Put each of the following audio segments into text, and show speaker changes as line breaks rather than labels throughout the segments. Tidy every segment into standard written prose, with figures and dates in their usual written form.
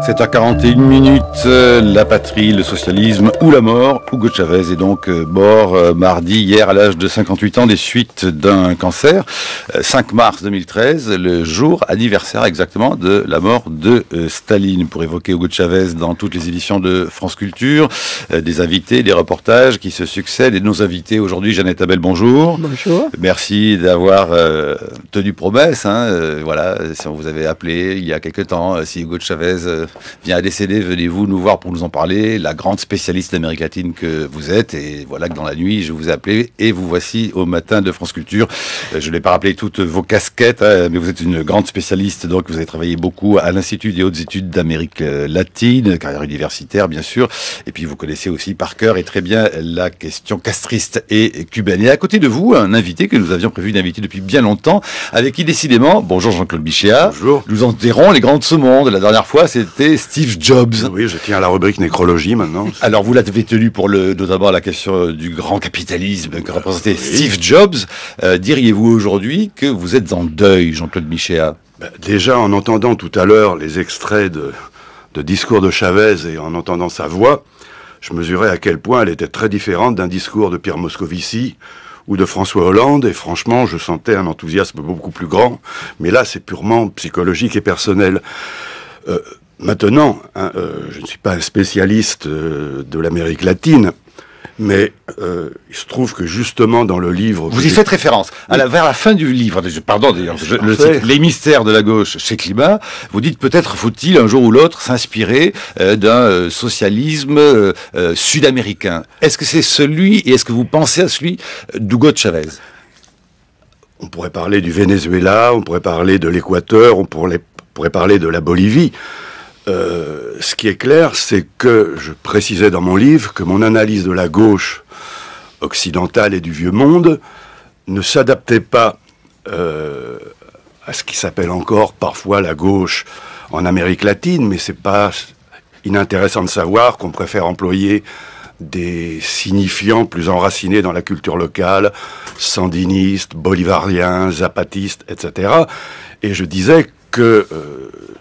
7h41, la patrie, le socialisme ou la mort. Hugo Chavez est donc mort mardi, hier, à l'âge de 58 ans, des suites d'un cancer. 5 mars 2013, le jour anniversaire exactement de la mort de Staline. Pour évoquer Hugo Chavez dans toutes les éditions de France Culture, des invités, des reportages qui se succèdent. Et nos invités aujourd'hui, Jeannette Abel, bonjour.
Bonjour.
Merci d'avoir tenu promesse. Voilà, si on vous avait appelé il y a quelque temps, si Hugo Chavez vient à décéder, venez-vous nous voir pour nous en parler, la grande spécialiste d'Amérique latine que vous êtes. Et voilà que dans la nuit, je vous ai appelé et vous voici au matin de France Culture. Je ne vais pas rappeler toutes vos casquettes, mais vous êtes une grande spécialiste, donc vous avez travaillé beaucoup à l'Institut des hautes études d'Amérique latine, carrière universitaire bien sûr, et puis vous connaissez aussi par cœur et très bien la question castriste et cubaine. Et à côté de vous, un invité que nous avions prévu d'inviter depuis bien longtemps, avec qui décidément, bonjour Jean-Claude Bichéa,
bonjour. Nous
enterrons les grands de ce monde. La dernière fois, c'était Steve Jobs.
Oui, je tiens à la rubrique nécrologie maintenant.
Alors, vous l'avez tenu pour notamment la question du grand capitalisme que représentait Steve Jobs. Diriez-vous aujourd'hui que vous êtes en deuil, Jean-Claude Bichéa?
Déjà, en entendant tout à l'heure les extraits de discours de Chavez et en entendant sa voix, je mesurais à quel point elle était très différente d'un discours de Pierre Moscovici ou de François Hollande, et franchement, je sentais un enthousiasme beaucoup plus grand. Mais là, c'est purement psychologique et personnel. Maintenant, je ne suis pas un spécialiste de l'Amérique latine, mais il se trouve que justement dans le livre...
Vous y faites référence. Vers la fin du livre, pardon d'ailleurs, le titre, Les mystères de la gauche chez Climat, vous dites peut-être faut-il un jour ou l'autre s'inspirer d'un socialisme sud-américain. Est-ce que c'est celui, et est-ce que vous pensez à celui d'Hugo Chavez?
On pourrait parler du Venezuela, on pourrait parler de l'Équateur, on pourrait parler de la Bolivie. Ce qui est clair, c'est que je précisais dans mon livre que mon analyse de la gauche occidentale et du vieux monde ne s'adaptait pas à ce qui s'appelle encore parfois la gauche en Amérique latine, mais c'est pas inintéressant de savoir qu'on préfère employer des signifiants plus enracinés dans la culture locale, sandinistes, bolivariens, zapatistes, etc. Et je disais que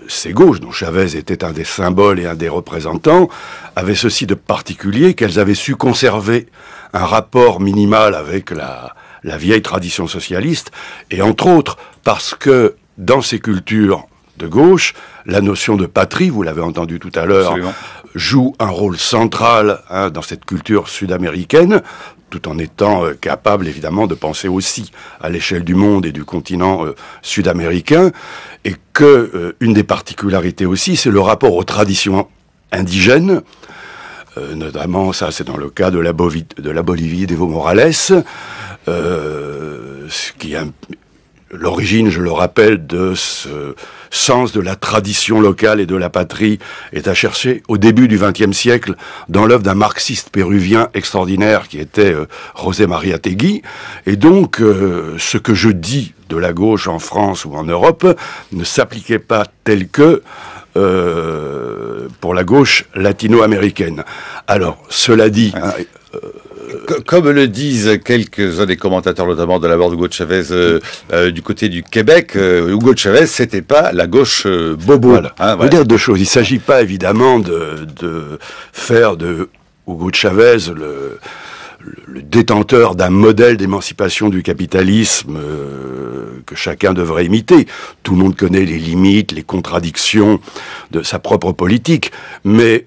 ces gauches, dont Chavez était un des symboles et un des représentants, avaient ceci de particulier qu'elles avaient su conserver un rapport minimal avec la vieille tradition socialiste, et entre autres parce que dans ces cultures de gauche, la notion de patrie, vous l'avez entendu tout à l'heure, joue un rôle central dans cette culture sud-américaine, tout en étant capable, évidemment, de penser aussi à l'échelle du monde et du continent sud-américain, et que une des particularités aussi, c'est le rapport aux traditions indigènes, notamment, ça c'est dans le cas de la Bolivie d'Evo Morales, ce qui est l'origine, je le rappelle, de ce sens de la tradition locale et de la patrie est à chercher au début du XXe siècle dans l'œuvre d'un marxiste péruvien extraordinaire qui était José María Tegui. Et donc, ce que je dis de la gauche en France ou en Europe ne s'appliquait pas tel que pour la gauche latino-américaine. Alors, cela dit...
Comme le disent quelques-uns des commentateurs, notamment de la mort d'Hugo Chavez du côté du Québec, Hugo Chavez, c'était pas la gauche bobo.
Voilà. Je veux dire deux choses. Il ne s'agit pas évidemment de faire de Hugo Chavez le détenteur d'un modèle d'émancipation du capitalisme que chacun devrait imiter. Tout le monde connaît les limites, les contradictions de sa propre politique, mais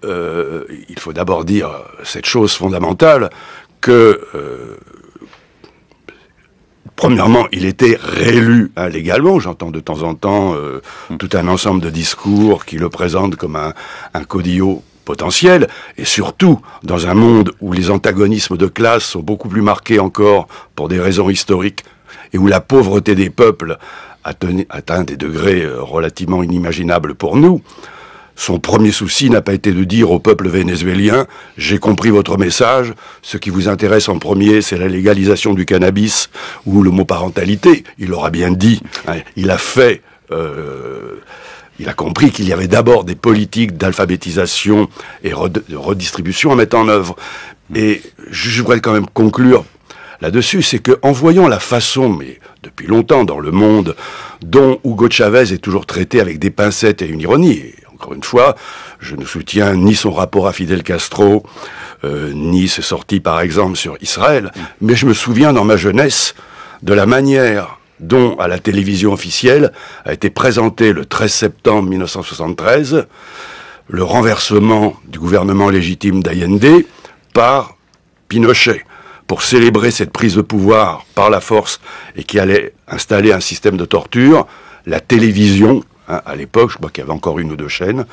il faut d'abord dire cette chose fondamentale que, premièrement, il était réélu légalement. J'entends de temps en temps tout un ensemble de discours qui le présentent comme un caudillo potentiel, et surtout dans un monde où les antagonismes de classe sont beaucoup plus marqués encore pour des raisons historiques, et où la pauvreté des peuples atteint des degrés relativement inimaginables pour nous. Son premier souci n'a pas été de dire au peuple vénézuélien « J'ai compris votre message, ce qui vous intéresse en premier, c'est la légalisation du cannabis ou l'homoparentalité ». Il aura bien dit, il a fait... il a compris qu'il y avait d'abord des politiques d'alphabétisation et de redistribution à mettre en œuvre. Et je voudrais quand même conclure là-dessus, c'est qu'en voyant la façon, mais depuis longtemps dans le monde, dont Hugo Chavez est toujours traité avec des pincettes et une ironie, Encore une fois, je ne soutiens ni son rapport à Fidel Castro, ni ses sorties, par exemple, sur Israël, mais je me souviens dans ma jeunesse de la manière dont, à la télévision officielle, a été présenté le 13 septembre 1973 le renversement du gouvernement légitime d'Allende par Pinochet, pour célébrer cette prise de pouvoir par la force et qui allait installer un système de torture. La télévision, à l'époque, je crois qu'il y avait encore 1 ou 2 chaînes,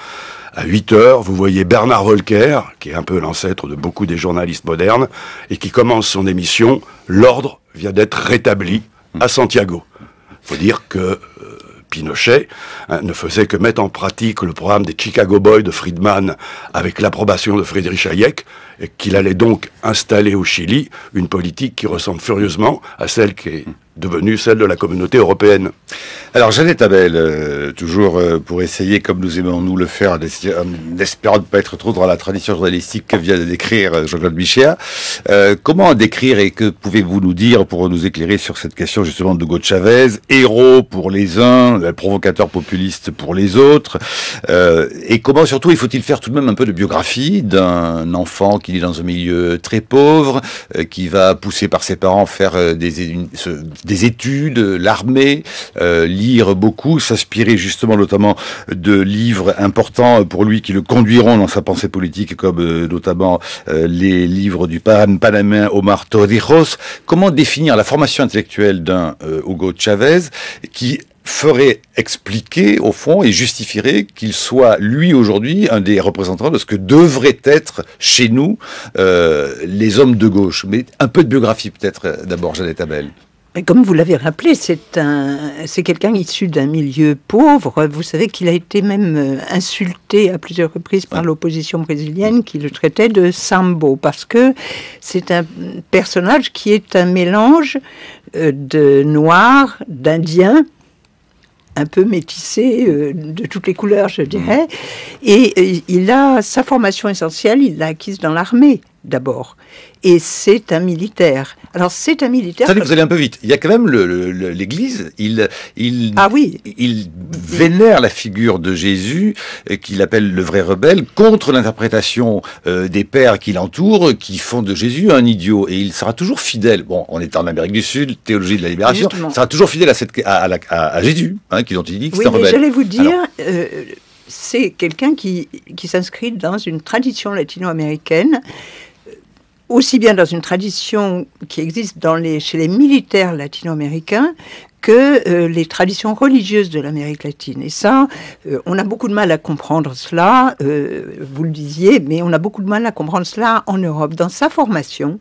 à 8 heures, vous voyez Bernard Volcker, qui est un peu l'ancêtre de beaucoup des journalistes modernes, et qui commence son émission « L'ordre vient d'être rétabli à Santiago ». Il faut dire que Pinochet ne faisait que mettre en pratique le programme des Chicago Boys de Friedman avec l'approbation de Friedrich Hayek, et qu'il allait donc installer au Chili une politique qui ressemble furieusement à celle qui est devenue celle de la communauté européenne.
Alors Jeannette Abel, toujours pour essayer, comme nous aimons nous le faire, en espérant ne pas être trop dans la tradition journalistique que vient de décrire Jean-Claude Michéa, comment décrire et que pouvez-vous nous dire pour nous éclairer sur cette question justement de Hugo Chavez, héros pour les uns, provocateur populiste pour les autres, et comment surtout il faut-il faire tout de même un peu de biographie d'un enfant qui est dans un milieu très pauvre, qui va pousser par ses parents faire des études, l'armée, lire beaucoup, s'inspirer justement notamment de livres importants pour lui qui le conduiront dans sa pensée politique, comme notamment les livres du Panaméen Omar Torrijos. Comment définir la formation intellectuelle d'un Hugo Chavez qui ferait expliquer, au fond, et justifierait qu'il soit, lui, aujourd'hui, un des représentants de ce que devraient être, chez nous, les hommes de gauche. Mais un peu de biographie, peut-être, d'abord, Jeannette Abel.
Et comme vous l'avez rappelé, c'est quelqu'un issu d'un milieu pauvre. Vous savez qu'il a été même insulté à plusieurs reprises par l'opposition brésilienne qui le traitait de Sambo, parce que c'est un personnage qui est un mélange de noirs, d'indiens, un peu métissé de toutes les couleurs, je dirais. Et il a sa formation essentielle, il l'a acquise dans l'armée, d'abord. Et c'est un militaire. Alors, c'est un militaire...
Attendez, vous allez un peu vite. Il y a quand même l'Église, il vénère la figure de Jésus, qu'il appelle le vrai rebelle, contre l'interprétation des pères qui l'entourent, qui font de Jésus un idiot. Et il sera toujours fidèle. Bon, on est en Amérique du Sud, théologie de la libération. Justement. Il sera toujours fidèle à Jésus, dont il dit que c'est un rebelle.
Oui, mais j'allais vous dire... c'est quelqu'un qui s'inscrit dans une tradition latino-américaine, aussi bien dans une tradition qui existe chez les militaires latino-américains que les traditions religieuses de l'Amérique latine. Et ça, on a beaucoup de mal à comprendre cela, vous le disiez, mais on a beaucoup de mal à comprendre cela en Europe. Dans sa formation,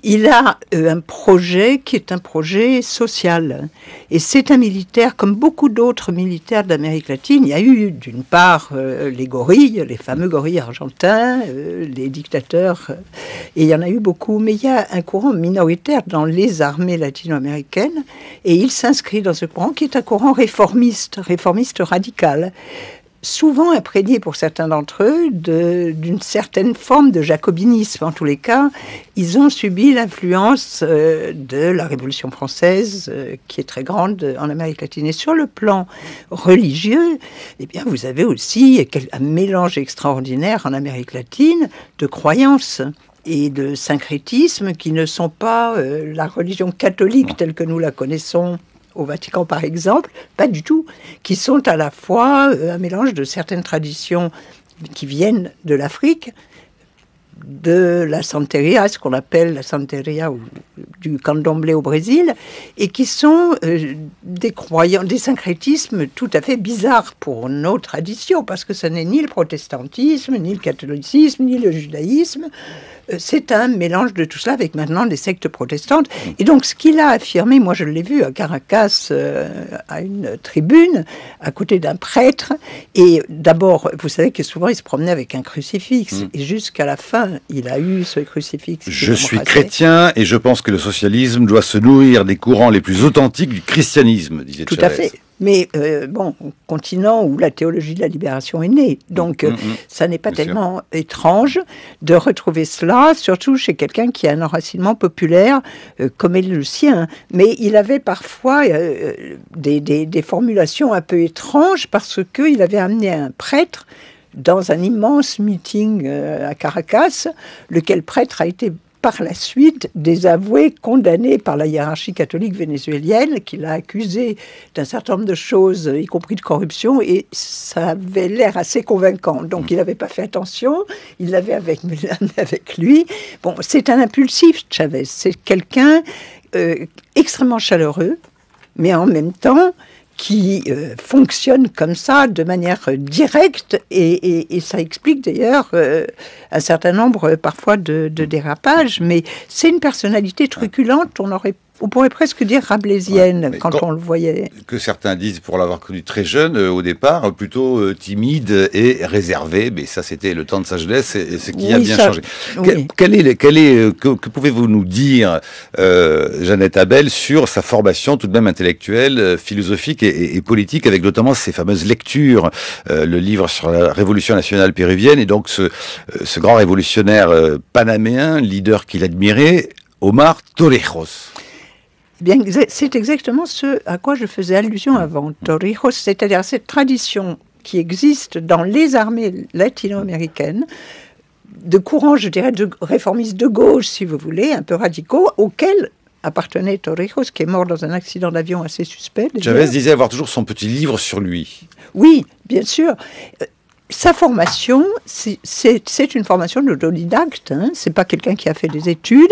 il a un projet qui est un projet social. Et c'est un militaire, comme beaucoup d'autres militaires d'Amérique latine. Il y a eu, d'une part, les gorilles, les fameux gorilles argentins, les dictateurs, et il y en a eu beaucoup. Mais il y a un courant minoritaire dans les armées latino-américaines, et il s'inscrit dans ce courant qui est un courant réformiste radical, souvent imprégné pour certains d'entre eux d'une certaine forme de jacobinisme. En tous les cas, ils ont subi l'influence de la Révolution française, qui est très grande en Amérique latine. Et sur le plan religieux, eh bien, vous avez aussi un mélange extraordinaire en Amérique latine de croyances et de syncrétisme qui ne sont pas la religion catholique telle que nous la connaissons au Vatican, par exemple, pas du tout, qui sont à la fois un mélange de certaines traditions qui viennent de l'Afrique, de la Santeria, ce qu'on appelle la Santeria ou du candomblé au Brésil, et qui sont des syncrétismes tout à fait bizarres pour nos traditions, parce que ce n'est ni le protestantisme, ni le catholicisme, ni le judaïsme. C'est un mélange de tout cela avec maintenant des sectes protestantes. Et donc, ce qu'il a affirmé, moi je l'ai vu à Caracas, à une tribune, à côté d'un prêtre. Et d'abord, vous savez que souvent il se promenait avec un crucifix. Et jusqu'à la fin, il a eu ce crucifix.
Je suis chrétien et je pense que le socialisme doit se nourrir des courants les plus authentiques du christianisme, disait Chavez.
Tout à fait. mais bon, continent où la théologie de la libération est née. Donc, ça n'est pas tellement étrange de retrouver cela, surtout chez quelqu'un qui a un enracinement populaire comme est le sien. Mais il avait parfois des formulations un peu étranges parce qu'il avait amené un prêtre dans un immense meeting à Caracas, lequel prêtre a été par la suite désavoué, condamné par la hiérarchie catholique vénézuélienne, qui l'a accusé d'un certain nombre de choses, y compris de corruption, et ça avait l'air assez convaincant. Donc il n'avait pas fait attention, il l'avait avec lui. Bon, c'est un impulsif, Chavez. C'est quelqu'un extrêmement chaleureux, mais en même temps qui fonctionne comme ça de manière directe et ça explique d'ailleurs un certain nombre parfois de dérapages, mais c'est une personnalité truculente, on pourrait presque dire rabelaisienne quand on le voyait.
Que certains disent, pour l'avoir connu très jeune, au départ, plutôt timide et réservé, mais ça c'était le temps de sa jeunesse et ce qui a bien changé. Oui. Que pouvez-vous nous dire, Jeannette Abel, sur sa formation tout de même intellectuelle, philosophique et politique, avec notamment ses fameuses lectures, le livre sur la révolution nationale péruvienne, et donc ce grand révolutionnaire panaméen, leader qu'il admirait, Omar Torrijos.
Bien, c'est exactement ce à quoi je faisais allusion avant. Torrijos, c'est-à-dire cette tradition qui existe dans les armées latino-américaines, de courants, je dirais, de réformistes de gauche, si vous voulez, un peu radicaux, auxquels appartenait Torrijos, qui est mort dans un accident d'avion assez suspect.
Chavez disait avoir toujours son petit livre sur lui.
Oui, bien sûr. Sa formation, c'est une formation d'autodidacte, hein. C'est pas quelqu'un qui a fait des études,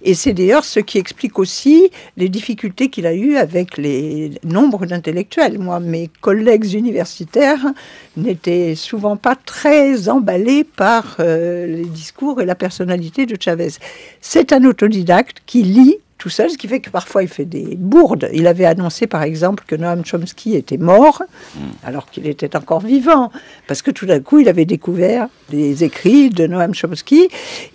et c'est d'ailleurs ce qui explique aussi les difficultés qu'il a eues avec les nombres d'intellectuels. Moi, mes collègues universitaires n'étaient souvent pas très emballés par les discours et la personnalité de Chavez. C'est un autodidacte qui lit tout seul, ce qui fait que parfois il fait des bourdes. Il avait annoncé par exemple que Noam Chomsky était mort, alors qu'il était encore vivant, parce que tout d'un coup il avait découvert les écrits de Noam Chomsky,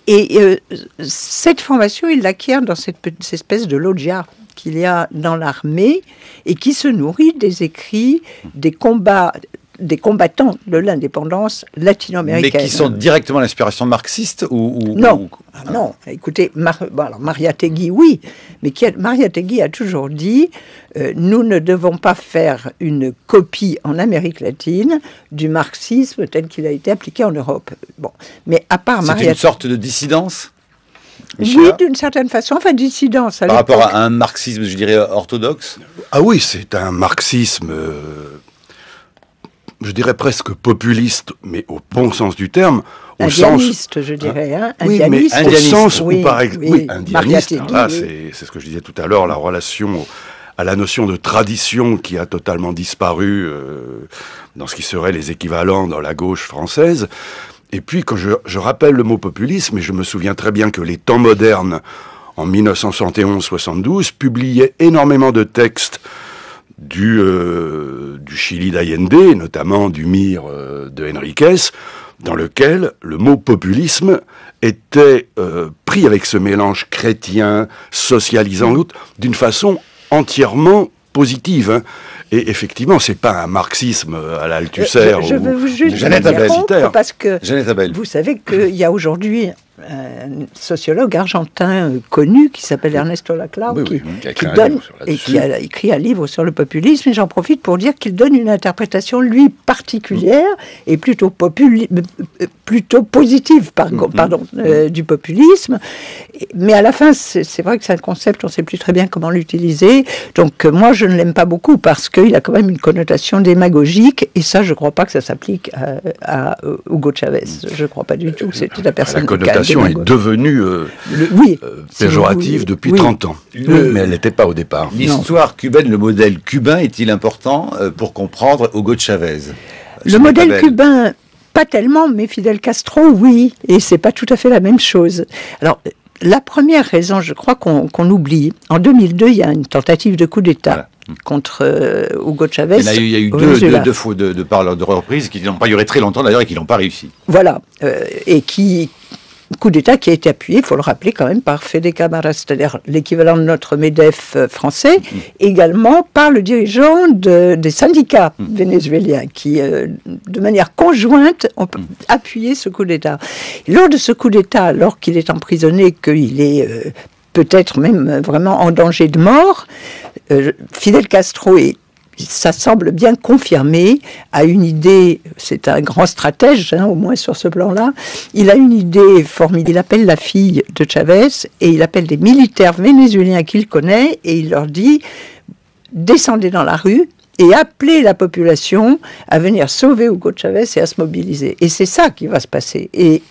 et cette formation il l'acquiert dans cette espèce de loggia qu'il y a dans l'armée, et qui se nourrit des écrits, des combattants de l'indépendance latino-américaine.
Mais qui sont directement l'inspiration marxiste ou
non. Non, écoutez, alors Mariátegui, oui, mais Mariátegui a toujours dit nous ne devons pas faire une copie en Amérique latine du marxisme tel qu'il a été appliqué en Europe. Bon, mais à part
Mariátegui... C'est une sorte de dissidence,
Michel? Oui, d'une certaine façon, enfin dissidence.
Par rapport à un marxisme, je dirais, orthodoxe?
Ah oui, c'est un marxisme... je dirais presque populiste, mais au bon sens du terme.
Indianiste, je dirais. Hein,
oui,
indianiste.
Mais au sens où, par exemple...
Oui,
indianiste, là, c'est ce que je disais tout à l'heure, la relation à la notion de tradition qui a totalement disparu dans ce qui serait les équivalents dans la gauche française. Et puis, quand je rappelle le mot populisme, et je me souviens très bien que les Temps modernes, en 1971-72, publiaient énormément de textes du Chili d'Allende, notamment du Mir de Henriquez, dans lequel le mot populisme était pris avec ce mélange chrétien, socialisant, d'une façon entièrement positive. Hein. Et effectivement, c'est pas un marxisme à l'Althusser
je veux juste
Jeannette Abel,
parce que vous savez qu'il y a aujourd'hui un sociologue argentin connu qui s'appelle Ernesto Laclau, qui a écrit un livre sur le populisme, et j'en profite pour dire qu'il donne une interprétation, lui, particulière et plutôt positive du populisme. Mais à la fin, c'est vrai que c'est un concept, on ne sait plus très bien comment l'utiliser. Donc moi, je ne l'aime pas beaucoup parce qu'il a quand même une connotation démagogique, et ça, je ne crois pas que ça s'applique à Hugo Chavez. Je ne crois pas du tout. C'était la personne
est devenue péjorative depuis 30 ans. Mais elle n'était pas au départ.
L'histoire cubaine, le modèle cubain est-il important pour comprendre Hugo Chavez?
Le modèle cubain, pas tellement, mais Fidel Castro, oui. Et c'est pas tout à fait la même chose. Alors, la première raison, je crois qu'on oublie, en 2002, il y a une tentative de coup d'État. Contre Hugo Chavez.
Il y a eu deux reprises qui n'ont pas duré très longtemps d'ailleurs et qui n'ont pas réussi.
Voilà, et qui coup d'État qui a été appuyé, il faut le rappeler quand même, par Fede Cámara, c'est-à-dire l'équivalent de notre MEDEF français, également par le dirigeant des syndicats vénézuéliens qui, de manière conjointe, ont appuyé ce coup d'État. Et lors de ce coup d'État, alors qu'il est emprisonné, qu'il est peut-être même vraiment en danger de mort, Fidel Castro ça semble bien confirmé, a une idée, c'est un grand stratège, au moins sur ce plan-là, il a une idée formidable, il appelle la fille de Chavez et il appelle des militaires vénézuéliens qu'il connaît et il leur dit « Descendez dans la rue » et appelez la population à venir sauver Hugo Chavez et à se mobiliser. Et c'est ça qui va se passer. Et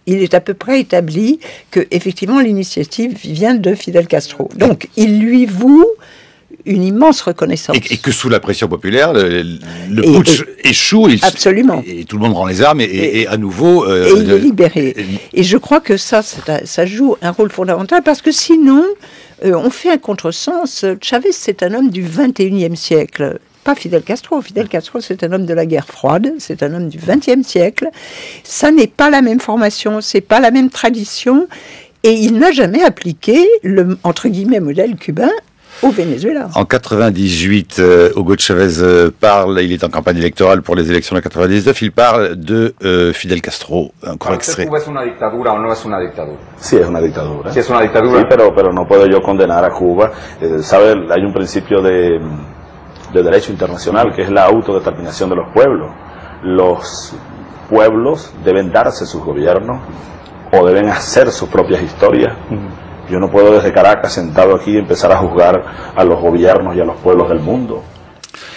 il est à peu près établi que, effectivement, l'initiative vient de Fidel Castro. Donc, il lui voue une immense reconnaissance.
Et que sous la pression populaire, le putsch échoue.
Absolument.
Et tout le monde rend les armes et à nouveau...
et il est libéré. Et je crois que ça joue un rôle fondamental parce que sinon, on fait un contresens. Chavez, c'est un homme du 21e siècle. Pas Fidel Castro. Fidel Castro, c'est un homme de la guerre froide. C'est un homme du 20e siècle. Ça n'est pas la même formation, c'est pas la même tradition. Et il n'a jamais appliqué le, entre guillemets, modèle cubain au Venezuela.
En 98, Hugo Chavez parle, il est en campagne électorale pour les élections de 99, il parle de Fidel Castro, un court extrait.
¿Cuba es una dictadura o no es una dictadura?
Sí, es una dictadura.
Sí, es una dictadura.
Sí, pero no puedo yo condenar a Cuba. ¿Sabe? Hay un principio de derecho internacional que es la autodeterminación de los pueblos. Los pueblos deben darse sus gobiernos o deben hacer sus propias historias. Yo no puedo desde Caracas, sentado aquí, empezar a juzgar a los gobiernos y a los pueblos del mundo.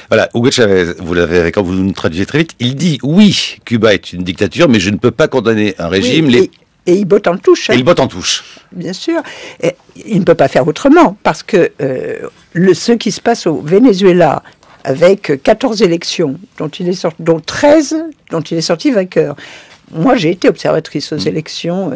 Voilà, Hugo Chavez, vous l'avez, quand vous nous traduisez très vite, il dit oui, Cuba est une dictature, mais je ne peux pas condamner un régime.
Oui, et il botte en touche.
Et il botte en touche.
Bien sûr. Et il ne peut pas faire autrement, parce que ce qui se passe au Venezuela, avec 14 élections, dont 13 dont il est sorti vainqueur. Moi, j'ai été observatrice aux élections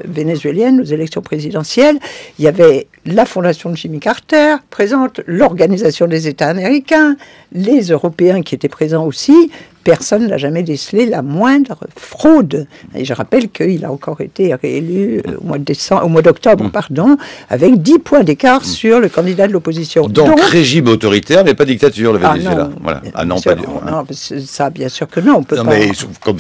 vénézuéliennes, aux élections présidentielles. Il y avait la fondation de Jimmy Carter présente, l'Organisation des États américains, les Européens qui étaient présents aussi. Personne n'a jamais décelé la moindre fraude. Et je rappelle qu'il a encore été réélu au mois d'octobre, avec 10 points d'écart sur le candidat de l'opposition.
Donc régime autoritaire, mais pas dictature, le Venezuela. Voilà. Ah non, pas du tout.
Non, ça, bien sûr que non, on peut
non,
pas.
Mais comme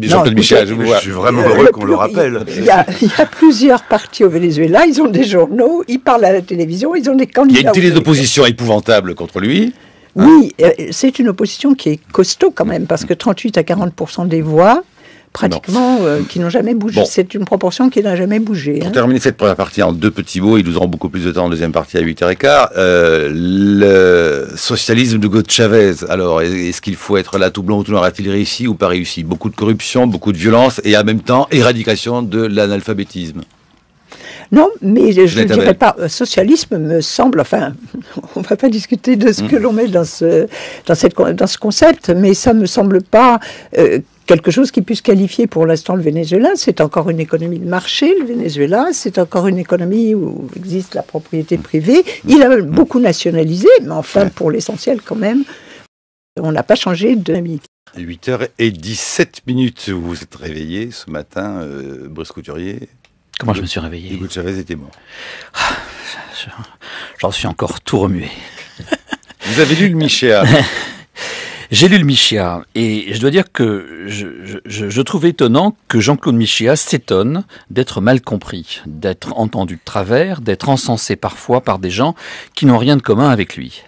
Jean-Claude Michel,
je suis vraiment heureux qu'on le rappelle.
Il y a plusieurs partis au Venezuela, ils ont des journaux, ils parlent à la télévision, ils ont des candidats.
Il y a une télé d'opposition épouvantable contre lui.
Oui, c'est une opposition qui est costaud quand même, parce que 38 à 40% des voix, pratiquement, qui n'ont jamais bougé. Bon. C'est une proportion qui n'a jamais bougé.
Pour terminer cette première partie en deux petits mots, ils nous auront beaucoup plus de temps en deuxième partie à 8h15. Le socialisme de Hugo Chavez, alors, est-ce qu'il faut être là tout blanc ou tout noir? A-t-il réussi ou pas réussi? Beaucoup de corruption, beaucoup de violence et en même temps, éradication de l'analphabétisme.
Non, mais je ne dirais pas. Socialisme me semble, enfin, on ne va pas discuter de ce que l'on met dans ce concept, mais ça ne me semble pas quelque chose qui puisse qualifier pour l'instant le Venezuela. C'est encore une économie de marché, le Venezuela. C'est encore une économie où existe la propriété privée. Il a beaucoup nationalisé, mais enfin, pour l'essentiel quand même, on n'a pas changé de dynamique.
8h17, vous vous êtes réveillé ce matin, Bruce Couturier.
Comment je me suis réveillé?
Hugo Chavez était mort.
J'en suis encore tout remué.
Vous avez lu le Michéa?
J'ai lu le Michéa et je dois dire que je trouve étonnant que Jean-Claude Michéa s'étonne d'être mal compris, d'être entendu de travers, d'être encensé parfois par des gens qui n'ont rien de commun avec lui.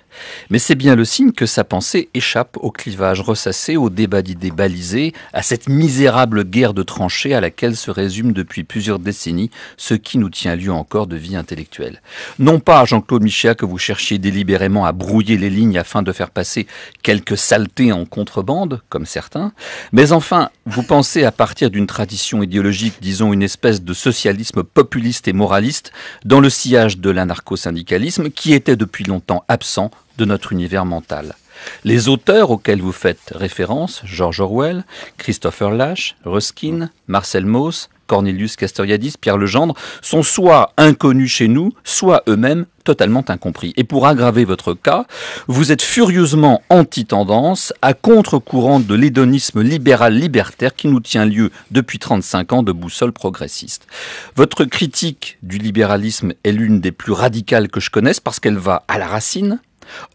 Mais c'est bien le signe que sa pensée échappe au clivage ressassé, au débat d'idées balisées, à cette misérable guerre de tranchées à laquelle se résume depuis plusieurs décennies ce qui nous tient lieu encore de vie intellectuelle. Non pas, Jean-Claude Michéa, que vous cherchiez délibérément à brouiller les lignes afin de faire passer quelques saletés en contrebande, comme certains, mais enfin, vous pensez à partir d'une tradition idéologique, disons une espèce de socialisme populiste et moraliste, dans le sillage de l'anarcho-syndicalisme qui était depuis longtemps absent de notre univers mental. Les auteurs auxquels vous faites référence, George Orwell, Christopher Lasch, Ruskin, Marcel Mauss, Cornelius Castoriadis, Pierre Legendre, sont soit inconnus chez nous, soit eux-mêmes totalement incompris. Et pour aggraver votre cas, vous êtes furieusement anti-tendance, à contre-courant de l'hédonisme libéral-libertaire qui nous tient lieu depuis 35 ans de boussole progressiste. Votre critique du libéralisme est l'une des plus radicales que je connaisse parce qu'elle va à la racine.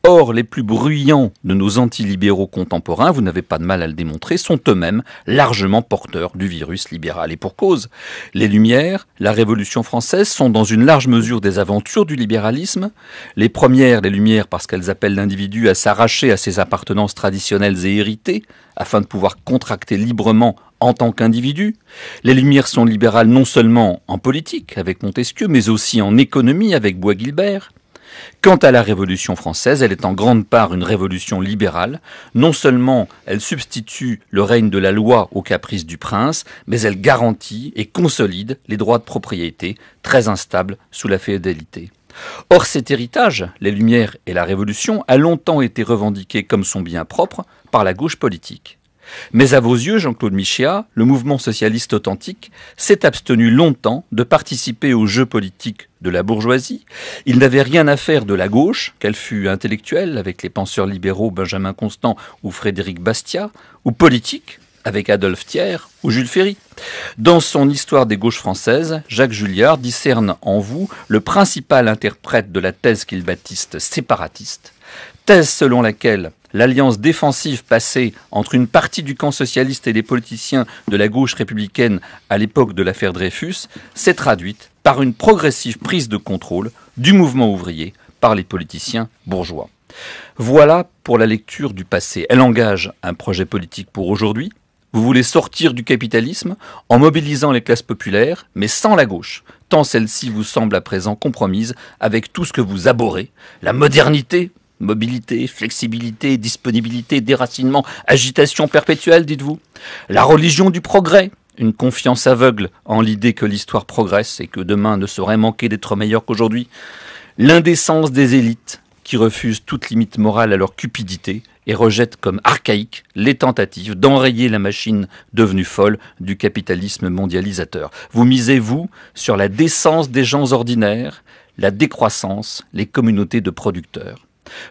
Or, les plus bruyants de nos antilibéraux contemporains, vous n'avez pas de mal à le démontrer, sont eux-mêmes largement porteurs du virus libéral. Et pour cause, les Lumières, la Révolution française sont dans une large mesure des aventures du libéralisme. Les premières, les Lumières, parce qu'elles appellent l'individu à s'arracher à ses appartenances traditionnelles et héritées, afin de pouvoir contracter librement en tant qu'individu. Les Lumières sont libérales non seulement en politique, avec Montesquieu, mais aussi en économie, avec Bois-Guilbert. Quant à la Révolution française, elle est en grande part une révolution libérale. Non seulement elle substitue le règne de la loi aux caprices du prince, mais elle garantit et consolide les droits de propriété, très instables sous la féodalité. Or cet héritage, les Lumières et la Révolution, a longtemps été revendiqué comme son bien propre par la gauche politique. Mais à vos yeux, Jean-Claude Michéa, le mouvement socialiste authentique s'est abstenu longtemps de participer au jeu politique de la bourgeoisie. Il n'avait rien à faire de la gauche, qu'elle fût intellectuelle, avec les penseurs libéraux Benjamin Constant ou Frédéric Bastiat, ou politique, avec Adolphe Thiers ou Jules Ferry. Dans son Histoire des gauches françaises, Jacques Julliard discerne en vous le principal interprète de la thèse qu'il baptise séparatiste, thèse selon laquelle l'alliance défensive passée entre une partie du camp socialiste et des politiciens de la gauche républicaine à l'époque de l'affaire Dreyfus s'est traduite par une progressive prise de contrôle du mouvement ouvrier par les politiciens bourgeois. Voilà pour la lecture du passé. Elle engage un projet politique pour aujourd'hui. Vous voulez sortir du capitalisme en mobilisant les classes populaires, mais sans la gauche, tant celle-ci vous semble à présent compromise avec tout ce que vous abhorrez, la modernité, mobilité, flexibilité, disponibilité, déracinement, agitation perpétuelle, dites-vous. La religion du progrès, une confiance aveugle en l'idée que l'histoire progresse et que demain ne saurait manquer d'être meilleur qu'aujourd'hui. L'indécence des élites qui refusent toute limite morale à leur cupidité et rejettent comme archaïques les tentatives d'enrayer la machine devenue folle du capitalisme mondialisateur. Vous misez, vous, sur la décence des gens ordinaires, la décroissance, les communautés de producteurs.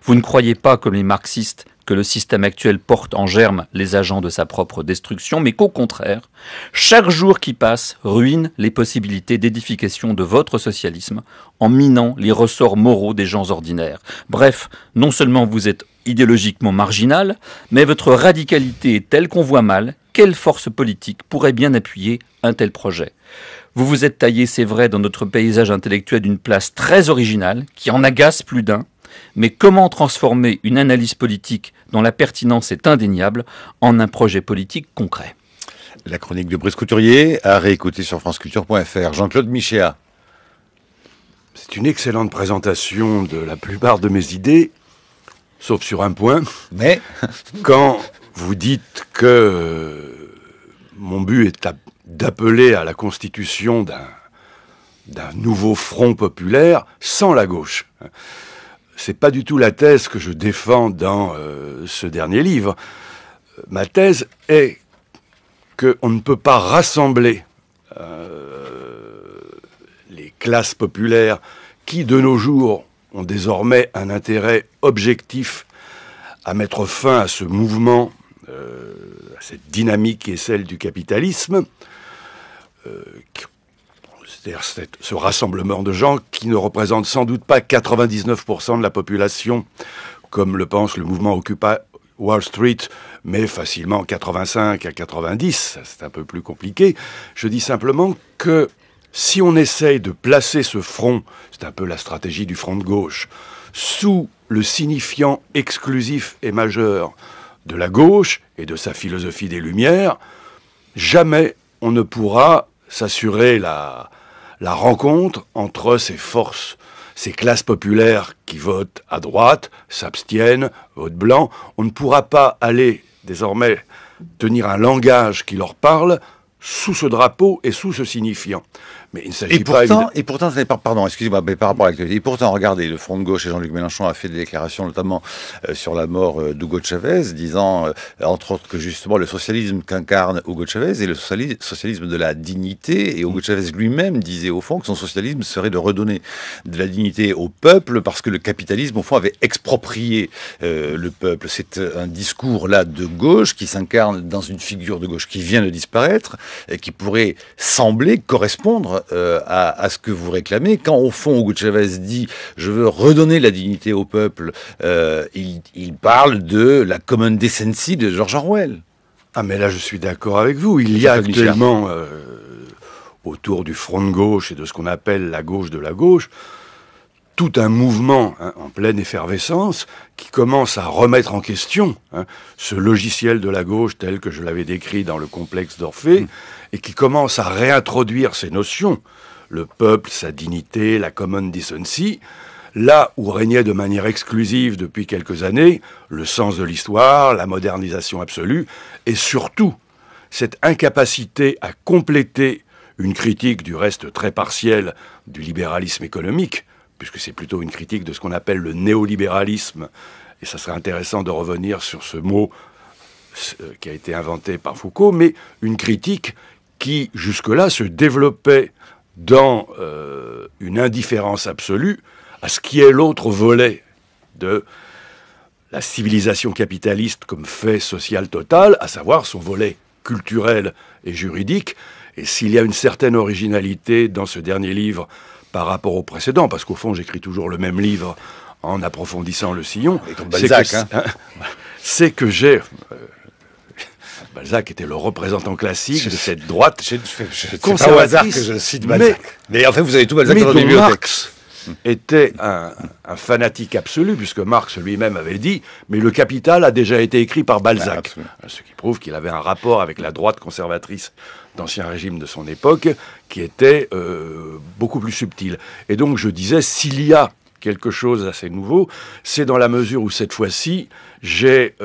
Vous ne croyez pas, comme les marxistes, que le système actuel porte en germe les agents de sa propre destruction, mais qu'au contraire, chaque jour qui passe ruine les possibilités d'édification de votre socialisme en minant les ressorts moraux des gens ordinaires. Bref, non seulement vous êtes idéologiquement marginal, mais votre radicalité est telle qu'on voit mal quelle force politique pourrait bien appuyer un tel projet. Vous vous êtes taillé, c'est vrai, dans notre paysage intellectuel une place très originale qui en agace plus d'un. Mais comment transformer une analyse politique dont la pertinence est indéniable en un projet politique concret?
La chronique de Brice Couturier à réécouter sur franceculture.fr. Jean-Claude Michéa.
C'est une excellente présentation de la plupart de mes idées, sauf sur un point.
Mais
quand vous dites que mon but est d'appeler à la constitution d'un nouveau front populaire sans la gauche. C'est pas du tout la thèse que je défends dans ce dernier livre. Ma thèse est qu'on ne peut pas rassembler les classes populaires qui, de nos jours, ont désormais un intérêt objectif à mettre fin à ce mouvement, à cette dynamique qui est celle du capitalisme, c'est-à-dire ce rassemblement de gens qui ne représentent sans doute pas 99% de la population, comme le pense le mouvement Occupy Wall Street, mais facilement 85 à 90, c'est un peu plus compliqué. Je dis simplement que si on essaye de placer ce front, c'est un peu la stratégie du front de gauche, sous le signifiant exclusif et majeur de la gauche et de sa philosophie des Lumières, jamais on ne pourra s'assurer la rencontre entre ces forces, ces classes populaires qui votent à droite, s'abstiennent, votent blanc. On ne pourra pas aller désormais tenir un langage qui leur parle sous ce drapeau et sous ce signifiant. Mais il ne s'agit
Et pourtant, pardon, excusez-moi, mais par rapport à l'actualité, et pourtant, regardez, le Front de gauche et Jean-Luc Mélenchon a fait des déclarations, notamment sur la mort d'Hugo Chavez, disant, entre autres, que justement le socialisme qu'incarne Hugo Chavez est le socialisme de la dignité. Et Hugo Chavez lui-même disait, au fond, que son socialisme serait de redonner de la dignité au peuple, parce que le capitalisme, au fond, avait exproprié le peuple. C'est un discours, là, de gauche, qui s'incarne dans une figure de gauche qui vient de disparaître, et qui pourrait sembler correspondre à ce que vous réclamez. Quand au fond Hugo Chavez dit « je veux redonner la dignité au peuple », il parle de la common decency de George Orwell.
Ah mais là je suis d'accord avec vous. Il y a actuellement autour du Front de gauche et de ce qu'on appelle la gauche de la gauche tout un mouvement en pleine effervescence qui commence à remettre en question ce logiciel de la gauche tel que je l'avais décrit dans le complexe d'Orphée et qui commence à réintroduire ces notions, le peuple, sa dignité, la common decency, là où régnait de manière exclusive depuis quelques années le sens de l'histoire, la modernisation absolue et surtout cette incapacité à compléter une critique du reste très partielle du libéralisme économique, puisque c'est plutôt une critique de ce qu'on appelle le néolibéralisme, et ça serait intéressant de revenir sur ce mot qui a été inventé par Foucault, mais une critique qui, jusque-là, se développait dans une indifférence absolue à ce qui est l'autre volet de la civilisation capitaliste comme fait social total, à savoir son volet culturel et juridique. Et s'il y a une certaine originalité dans ce dernier livre par rapport au précédent, parce qu'au fond, j'écris toujours le même livre en approfondissant le sillon.
Et comme Balzac,
c'est que j'ai... Balzac était le représentant classique de cette droite
c'est pas au hasard que je cite Balzac. Mais en fait, vous avez tout Balzac dans la bibliothèque.
Marx était un fanatique absolu, puisque Marx lui-même avait dit « mais le Capital a déjà été écrit par Balzac », ce qui prouve qu'il avait un rapport avec la droite conservatrice d'Ancien Régime de son époque, qui était beaucoup plus subtil. Et donc je disais, s'il y a quelque chose d'assez nouveau, c'est dans la mesure où cette fois-ci, j'ai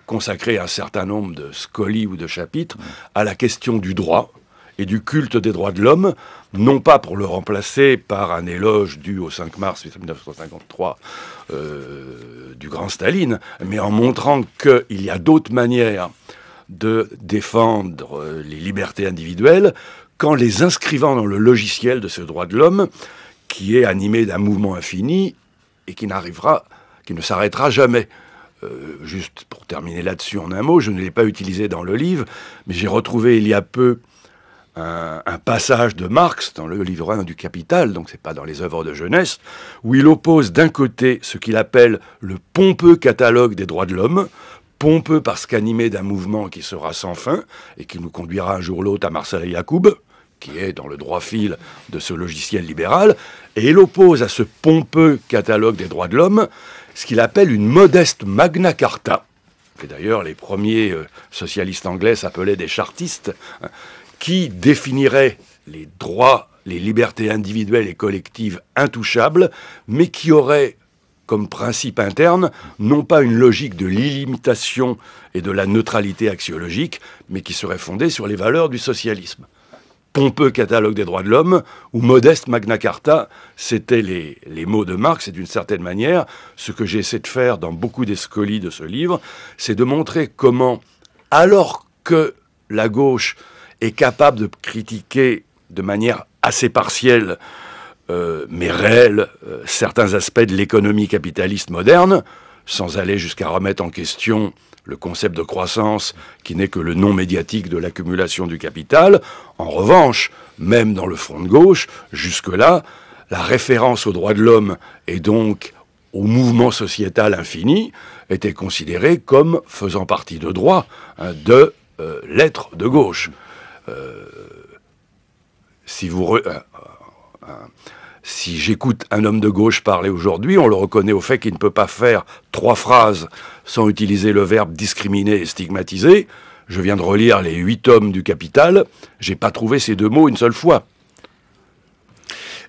consacré un certain nombre de scolies ou de chapitres à la question du droit et du culte des droits de l'homme, non pas pour le remplacer par un éloge dû au 5 mars 1953 du grand Staline, mais en montrant qu'il y a d'autres manières de défendre les libertés individuelles qu'en les inscrivant dans le logiciel de ce droit de l'homme qui est animé d'un mouvement infini et qui ne s'arrêtera jamais. Juste pour terminer là-dessus en un mot, je ne l'ai pas utilisé dans le livre, mais j'ai retrouvé il y a peu un passage de Marx dans le livre 1 du Capital, donc c'est pas dans les œuvres de jeunesse, où il oppose d'un côté ce qu'il appelle le pompeux catalogue des droits de l'homme, pompeux parce qu'animé d'un mouvement qui sera sans fin et qui nous conduira un jour ou l'autre à Marcel Yacoub, qui est dans le droit fil de ce logiciel libéral, et il oppose à ce pompeux catalogue des droits de l'homme ce qu'il appelle une modeste Magna Carta, que d'ailleurs les premiers socialistes anglais s'appelaient des chartistes, qui définirait les droits, les libertés individuelles et collectives intouchables, mais qui aurait comme principe interne, non pas une logique de l'illimitation et de la neutralité axiologique, mais qui serait fondée sur les valeurs du socialisme. Pompeux catalogue des droits de l'homme, ou modeste Magna Carta, c'était les mots de Marx, et d'une certaine manière, ce que j'essaie de faire dans beaucoup des scolies de ce livre, c'est de montrer comment, alors que la gauche est capable de critiquer de manière assez partielle, mais réelle, certains aspects de l'économie capitaliste moderne, sans aller jusqu'à remettre en question le concept de croissance qui n'est que le nom médiatique de l'accumulation du capital. En revanche, même dans le front de gauche, jusque-là, la référence aux droits de l'homme et donc au mouvement sociétal infini était considérée comme faisant partie de droit de l'être de gauche. Si j'écoute un homme de gauche parler aujourd'hui, on le reconnaît au fait qu'il ne peut pas faire 3 phrases sans utiliser le verbe discriminer et stigmatiser. Je viens de relire les 8 tomes du Capital, j'ai pas trouvé ces 2 mots une seule fois.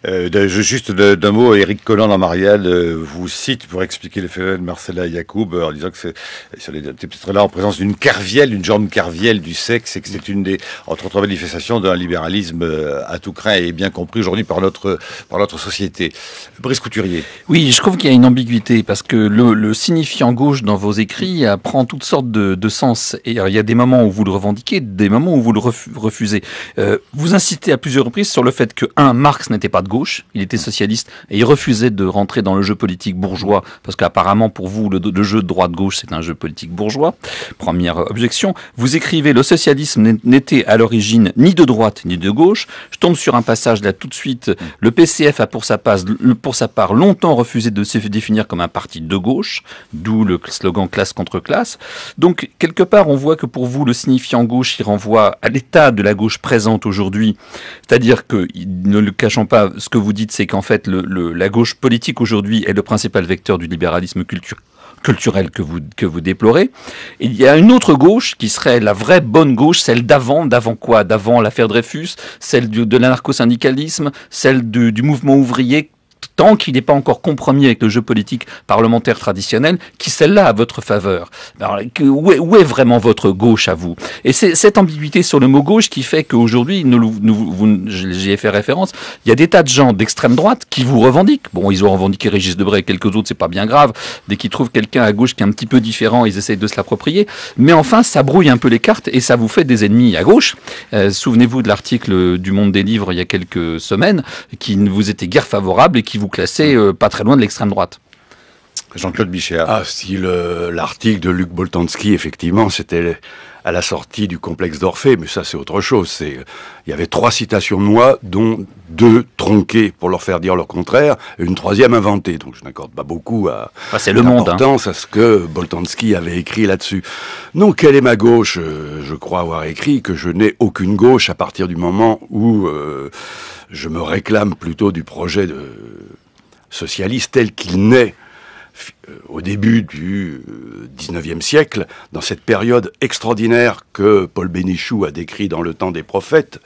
Juste d'un mot, Éric Collin dans Marielle vous cite pour expliquer le phénomène Marcella Yacoub en disant que c'est peut-être là en présence d'une kervielle, d'une jambe kervielle du sexe, et que c'est une des entre autres manifestations d'un libéralisme à tout craint et bien compris aujourd'hui par notre société. Brice Couturier.
Oui, je trouve qu'il y a une ambiguïté parce que le signifiant gauche dans vos écrits prend toutes sortes de sens. Et il y a des moments où vous le revendiquez, des moments où vous le refusez. Vous insistez à plusieurs reprises sur le fait que Marx n'était pas de gauche, il était socialiste et il refusait de rentrer dans le jeu politique bourgeois parce qu'apparemment pour vous le jeu de droite-gauche c'est un jeu politique bourgeois. Première objection. Vous écrivez le socialisme n'était à l'origine ni de droite ni de gauche. Je tombe sur un passage là tout de suite. Le PCF a pour sa part longtemps refusé de se définir comme un parti de gauche, d'où le slogan classe contre classe. Donc quelque part on voit que pour vous le signifiant gauche il renvoie à l'état de la gauche présente aujourd'hui, c'est-à-dire que ne le cachons pas, ce que vous dites, c'est qu'en fait, la gauche politique aujourd'hui est le principal vecteur du libéralisme culturel que vous déplorez. Et il y a une autre gauche qui serait la vraie bonne gauche, celle d'avant quoi? D'avant l'affaire Dreyfus, celle de l'anarcho-syndicalisme, celle du mouvement ouvrier, tant qu'il n'est pas encore compromis avec le jeu politique parlementaire traditionnel, qui celle-là à votre faveur. Alors, où est vraiment votre gauche à vous? Et c'est cette ambiguïté sur le mot gauche qui fait qu'aujourd'hui, j'y ai fait référence, il y a des tas de gens d'extrême droite qui vous revendiquent. Bon, ils ont revendiqué Régis Debray et quelques autres, c'est pas bien grave. Dès qu'ils trouvent quelqu'un à gauche qui est un petit peu différent, ils essayent de se l'approprier. Mais enfin, ça brouille un peu les cartes et ça vous fait des ennemis à gauche. Souvenez-vous de l'article du Monde des Livres il y a quelques semaines qui ne vous était guère favorable et qui vous classait pas très loin de l'extrême droite.
Jean-Claude Bichéa.
Ah, si l'article de Luc Boltanski, effectivement, c'était à la sortie du complexe d'Orphée, mais ça c'est autre chose. Il y avait 3 citations de moi, dont 2 tronquées pour leur faire dire le contraire, et une 3e inventée. Donc je n'accorde pas beaucoup d'importance à ce que Boltanski avait écrit là-dessus. Non, quelle est ma gauche? Je crois avoir écrit que je n'ai aucune gauche à partir du moment où je me réclame plutôt du projet de socialiste tel qu'il naît au début du 19e siècle, dans cette période extraordinaire que Paul Bénichou a décrit dans Le Temps des Prophètes,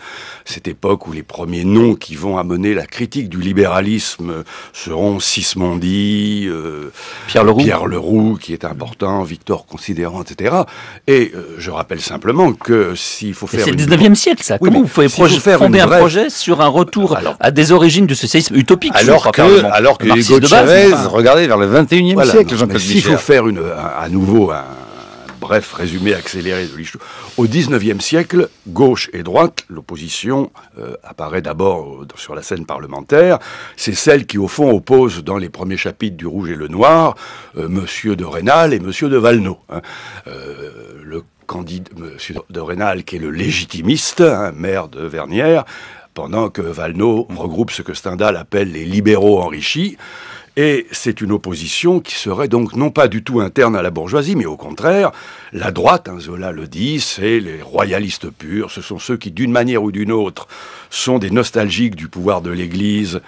cette époque où les premiers noms qui vont amener la critique du libéralisme seront Sismondi, Pierre Leroux, qui est important, Victor Considérant, etc. Et je rappelle simplement que s'il faut faire...
C'est le 19e siècle, ça. Oui, comment vous pouvez fonder un projet sur un retour à des origines du socialisme utopique?
Alors que Hugo Chavez, regardez vers le 21e siècle, Jean-Claude Bichéa.
S'il faut faire à nouveau un bref résumé accéléré de l'histoire, au 19e siècle, gauche et droite, l'opposition apparaît d'abord sur la scène parlementaire. C'est celle qui, au fond, oppose dans les premiers chapitres du Rouge et le Noir, Monsieur de Rênal et Monsieur de Valenod. Le candidat, Monsieur de Rênal, qui est le légitimiste, maire de Vernières, pendant que Valenod regroupe ce que Stendhal appelle les libéraux enrichis. Et c'est une opposition qui serait donc non pas du tout interne à la bourgeoisie, mais au contraire, la droite, Zola le dit, c'est les royalistes purs, ce sont ceux qui, d'une manière ou d'une autre, sont des nostalgiques du pouvoir de l'Église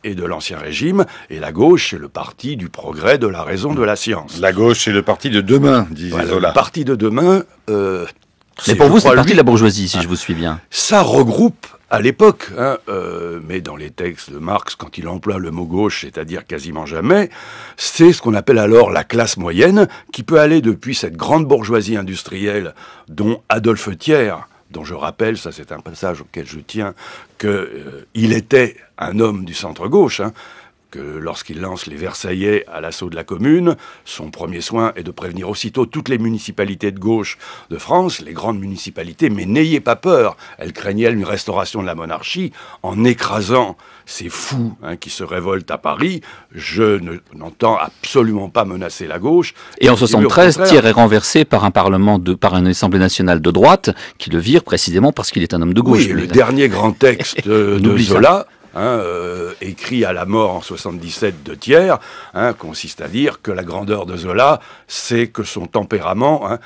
et de l'Ancien Régime, et la gauche, c'est le parti du progrès, de la raison, de la science.
La gauche, c'est le parti de demain, disait Zola.
Le parti de demain...
mais pour vous, c'est le parti de la bourgeoisie, si je vous suis bien.
Ça regroupe... À l'époque, mais dans les textes de Marx, quand il emploie le mot gauche, c'est-à-dire quasiment jamais, c'est ce qu'on appelle alors la classe moyenne, qui peut aller depuis cette grande bourgeoisie industrielle dont Adolphe Thiers, dont je rappelle, ça c'est un passage auquel je tiens, qu'il était un homme du centre-gauche, que lorsqu'il lance les Versaillais à l'assaut de la Commune, son premier soin est de prévenir aussitôt toutes les municipalités de gauche de France, les grandes municipalités, mais n'ayez pas peur, elles craignaient une restauration de la monarchie en écrasant ces fous qui se révoltent à Paris. Je n'entends absolument pas menacer la gauche.
Et en 73, Thiers est renversé par un parlement par une Assemblée nationale de droite qui le vire précisément parce qu'il est un homme de gauche.
Oui, le dernier grand texte de Zola... écrit à la mort en 77 de Thiers, consiste à dire que la grandeur de Zola, c'est que son tempérament,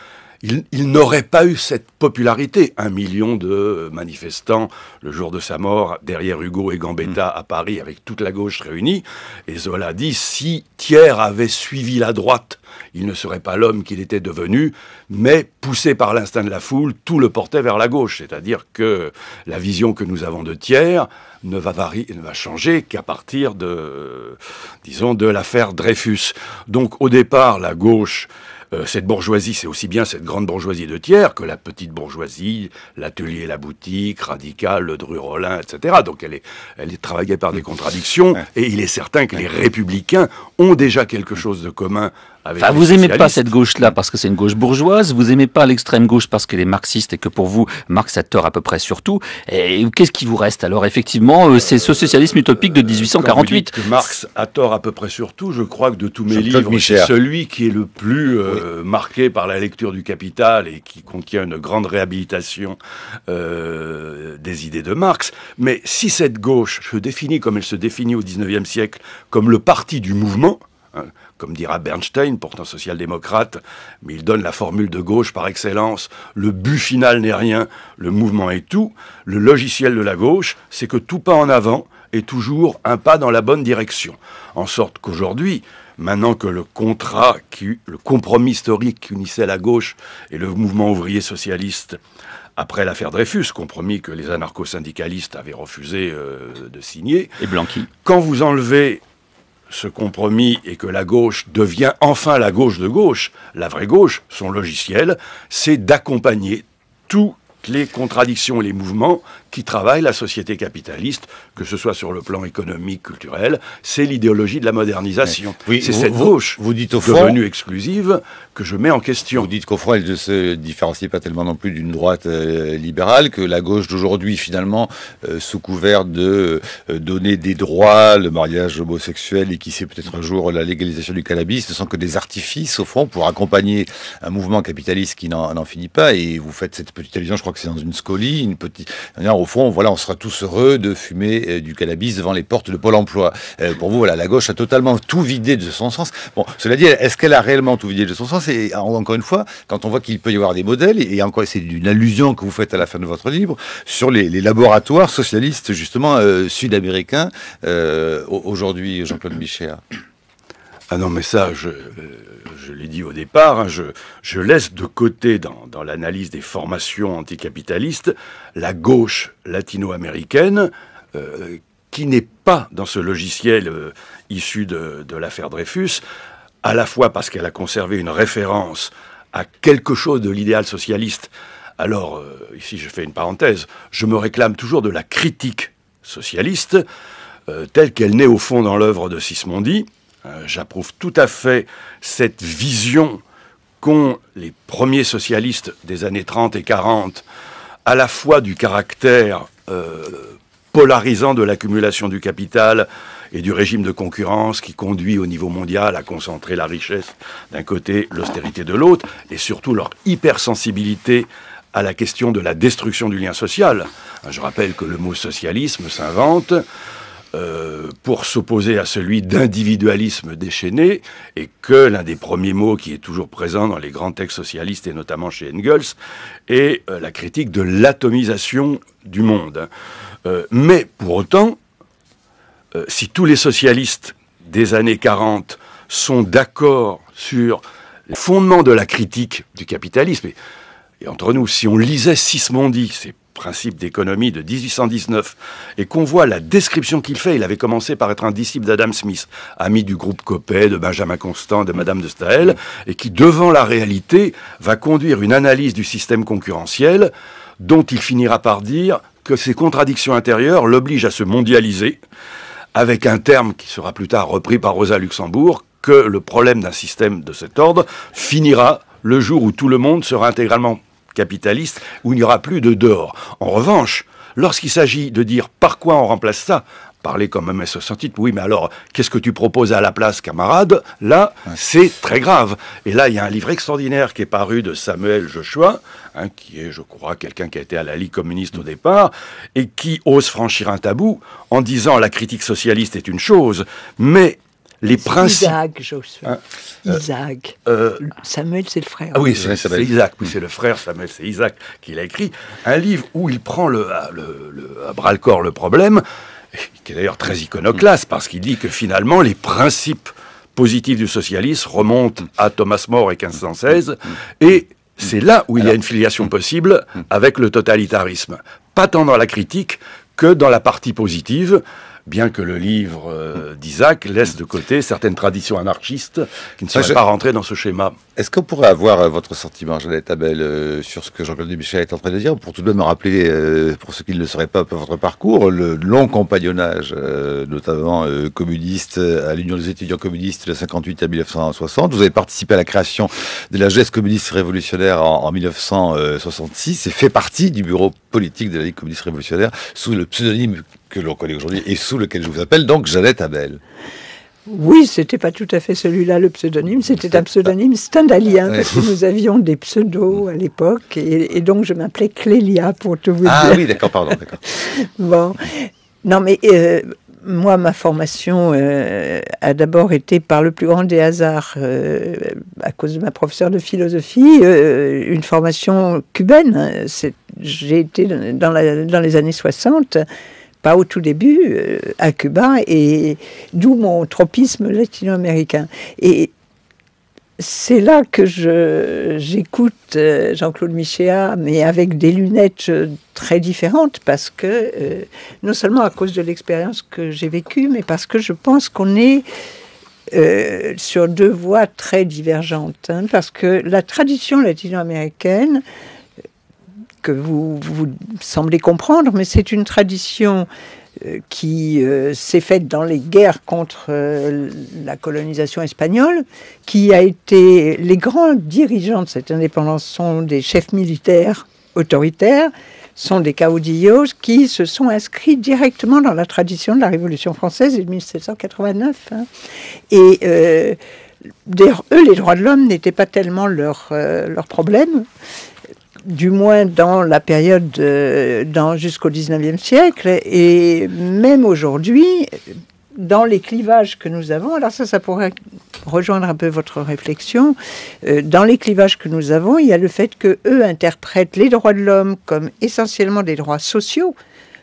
il n'aurait pas eu cette popularité. 1 million de manifestants le jour de sa mort, derrière Hugo et Gambetta à Paris, avec toute la gauche réunie. Et Zola dit, si Thiers avait suivi la droite, il ne serait pas l'homme qu'il était devenu, mais poussé par l'instinct de la foule, tout le portait vers la gauche. C'est-à-dire que la vision que nous avons de Thiers ne va changer qu'à partir de, disons, de l'affaire Dreyfus. Donc au départ, la gauche, cette bourgeoisie, c'est aussi bien cette grande bourgeoisie de Thiers que la petite bourgeoisie, l'atelier, la boutique, radicale, le Dru-Rollin, etc. Donc elle est travaillée par des contradictions, et il est certain que les républicains ont déjà quelque chose de commun avec les
vous aimez
socialistes.
pas cette gauche-là parce que c'est une gauche bourgeoise, vous aimez pas l'extrême gauche parce qu'elle est marxiste et que pour vous, Marx a tort à peu près sur tout. Et qu'est-ce qui vous reste alors? Effectivement, c'est ce socialisme utopique de 1848.
Quand vous dites que Marx a tort à peu près sur tout, je crois que de tous mes livres, c'est celui qui est le plus marqué par la lecture du Capital et qui contient une grande réhabilitation des idées de Marx. Mais si cette gauche se définit comme elle se définit au XIXe siècle, comme le parti du mouvement, comme dira Bernstein, pourtant social-démocrate, mais il donne la formule de gauche par excellence, le but final n'est rien, le mouvement est tout. Le logiciel de la gauche, c'est que tout pas en avant est toujours un pas dans la bonne direction. En sorte qu'aujourd'hui, maintenant que le compromis historique qui unissait la gauche et le mouvement ouvrier socialiste, après l'affaire Dreyfus, compromis que les anarcho-syndicalistes avaient refusé de signer,
et Blanqui,
quand vous enlevez ce compromis et que la gauche devient enfin la gauche de gauche, la vraie gauche, son logiciel, c'est d'accompagner toutes les contradictions et les mouvements qui travaillent la société capitaliste, que ce soit sur le plan économique, culturel. C'est l'idéologie de la modernisation.
Oui,
c'est cette gauche
vous dites au fond,
devenue exclusive que je mets en question.
Vous dites qu'au fond, elle ne se différencie pas tellement non plus d'une droite libérale, que la gauche d'aujourd'hui, finalement, sous couvert de donner des droits, le mariage homosexuel et qui sait peut-être un jour la légalisation du cannabis, ne sont que des artifices, au fond, pour accompagner un mouvement capitaliste qui n'en finit pas. Et vous faites cette petite allusion, je crois que c'est dans une scolie, une petite... Au fond, voilà, on sera tous heureux de fumer du cannabis devant les portes de Pôle emploi. Pour vous, voilà, la gauche a totalement tout vidé de son sens. Bon, cela dit, est-ce qu'elle a réellement tout vidé de son sens? Et encore une fois, quand on voit qu'il peut y avoir des modèles, et encore, c'est une allusion que vous faites à la fin de votre livre, sur les laboratoires socialistes, justement, sud-américains, aujourd'hui, Jean-Claude Michéa.
Ah non, mais ça, je l'ai dit au départ, hein, je laisse de côté dans l'analyse des formations anticapitalistes la gauche latino-américaine qui n'est pas dans ce logiciel issu de l'affaire Dreyfus, à la fois parce qu'elle a conservé une référence à quelque chose de l'idéal socialiste. Alors, ici je fais une parenthèse, je me réclame toujours de la critique socialiste telle qu'elle naît au fond dans l'œuvre de Sismondi. J'approuve tout à fait cette vision qu'ont les premiers socialistes des années 30 et 40, à la fois du caractère polarisant de l'accumulation du capital et du régime de concurrence qui conduit au niveau mondial à concentrer la richesse d'un côté, l'austérité de l'autre, et surtout leur hypersensibilité à la question de la destruction du lien social. Je rappelle que le mot socialisme s'invente pour s'opposer à celui d'individualisme déchaîné, et que l'un des premiers mots qui est toujours présent dans les grands textes socialistes, et notamment chez Engels, est la critique de l'atomisation du monde. Mais pour autant, si tous les socialistes des années 40 sont d'accord sur les fondements de la critique du capitalisme, et entre nous, si on lisait Sismondi, c'est principe d'économie de 1819, et qu'on voit la description qu'il fait, il avait commencé par être un disciple d'Adam Smith, ami du groupe Coppet, de Benjamin Constant, de Madame de Staël, et qui, devant la réalité, va conduire une analyse du système concurrentiel, dont il finira par dire que ses contradictions intérieures l'obligent à se mondialiser, avec un terme qui sera plus tard repris par Rosa Luxembourg, que le problème d'un système de cet ordre finira le jour où tout le monde sera intégralement capitaliste, où il n'y aura plus de dehors. En revanche, lorsqu'il s'agit de dire par quoi on remplace ça, parler comme un MS-68, oui, mais alors, qu'est-ce que tu proposes à la place, camarade? Là, c'est très grave. Et là, il y a un livre extraordinaire qui est paru de Samuel Joshua, qui est, je crois, quelqu'un qui a été à la Ligue communiste au départ, et qui ose franchir un tabou en disant la critique socialiste est une chose, mais les principes...
Isaac, Josué. Isaac. Samuel, c'est le frère.
Ah oui, c'est Isaac, oui, c'est le frère Samuel, c'est Isaac qui l'a écrit. Un livre où il prend à bras-le-corps le problème, qui est d'ailleurs très iconoclaste, parce qu'il dit que finalement, les principes positifs du socialisme remontent à Thomas More et 1516, et c'est là où il y a une filiation possible avec le totalitarisme. Pas tant dans la critique que dans la partie positive, bien que le livre d'Isaac laisse de côté certaines traditions anarchistes qui ne seraient pas rentrées dans ce schéma.
Est-ce qu'on pourrait avoir votre sentiment, Jeannette Abel, sur ce que Jean-Claude Michel est en train de dire, pour tout de même me rappeler, pour ceux qui ne le sauraient pas, votre parcours, le long compagnonnage, notamment communiste, à l'Union des étudiants communistes de 58 à 1960. Vous avez participé à la création de la geste communiste révolutionnaire en 1966 et fait partie du bureau politique de la Ligue communiste révolutionnaire sous le pseudonyme que l'on connaît aujourd'hui et sous lequel je vous appelle donc Jeannette Abel.
Oui, c'était pas tout à fait celui-là le pseudonyme, c'était un pseudonyme stendhalien, parce que nous avions des pseudos à l'époque, et donc je m'appelais Clélia, pour tout vous dire.
Ah oui, d'accord, pardon, d'accord.
Bon, non mais moi, ma formation a d'abord été par le plus grand des hasards, à cause de ma professeure de philosophie, une formation cubaine. J'ai été dans les années 60, pas au tout début, à Cuba, et d'où mon tropisme latino-américain. Et c'est là que j'écoute Jean-Claude Michéa, mais avec des lunettes très différentes, parce que, non seulement à cause de l'expérience que j'ai vécue, mais parce que je pense qu'on est sur deux voies très divergentes. Hein, parce que la tradition latino-américaine, que vous semblez comprendre, mais c'est une tradition qui s'est faite dans les guerres contre la colonisation espagnole, qui a été... Les grands dirigeants de cette indépendance sont des chefs militaires autoritaires, sont des caudillos qui se sont inscrits directement dans la tradition de la Révolution française de 1789. Hein. Et d'ailleurs, eux, les droits de l'homme n'étaient pas tellement leur problème, du moins dans la période jusqu'au 19e siècle, et même aujourd'hui, dans les clivages que nous avons, alors ça pourrait rejoindre un peu votre réflexion, dans les clivages que nous avons, il y a le fait qu'eux interprètent les droits de l'homme comme essentiellement des droits sociaux,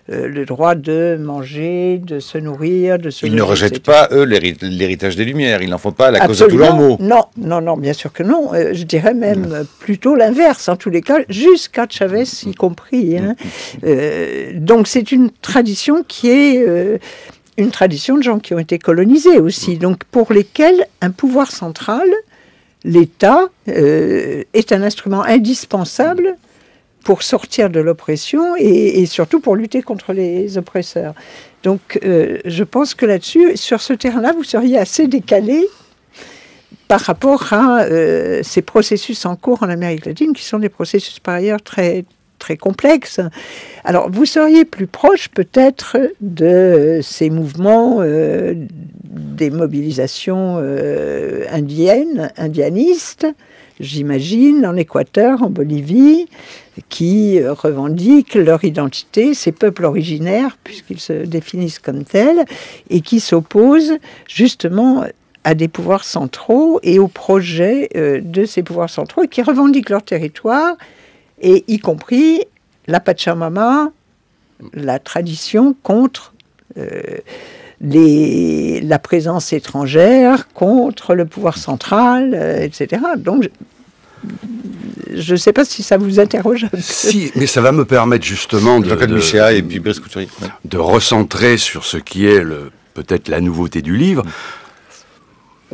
le droit de manger, de se nourrir, de se...
Ils ne rejettent pas, eux, l'héritage des Lumières. Ils n'en font pas la cause de tous leurs maux.
Non, bien sûr que non. Je dirais même plutôt l'inverse, en tous les cas, jusqu'à Chavez y compris. Hein. Donc c'est une tradition qui est... une tradition de gens qui ont été colonisés aussi, donc pour lesquels un pouvoir central, l'État, est un instrument indispensable pour sortir de l'oppression et surtout pour lutter contre les oppresseurs. Donc je pense que là-dessus, sur ce terrain-là, vous seriez assez décalé par rapport à ces processus en cours en Amérique latine, qui sont des processus par ailleurs très, très complexes. Alors, vous seriez plus proche peut-être de ces mouvements, des mobilisations indianistes, j'imagine, en Équateur, en Bolivie, qui revendiquent leur identité, ces peuples originaires, puisqu'ils se définissent comme tels, et qui s'opposent justement à des pouvoirs centraux et aux projets de ces pouvoirs centraux, et qui revendiquent leur territoire, et y compris la Pachamama, la tradition contre la présence étrangère, contre le pouvoir central, etc. Donc, je ne sais pas si ça vous interroge un peu.
Si, mais ça va me permettre justement de recentrer sur ce qui est peut-être la nouveauté du livre,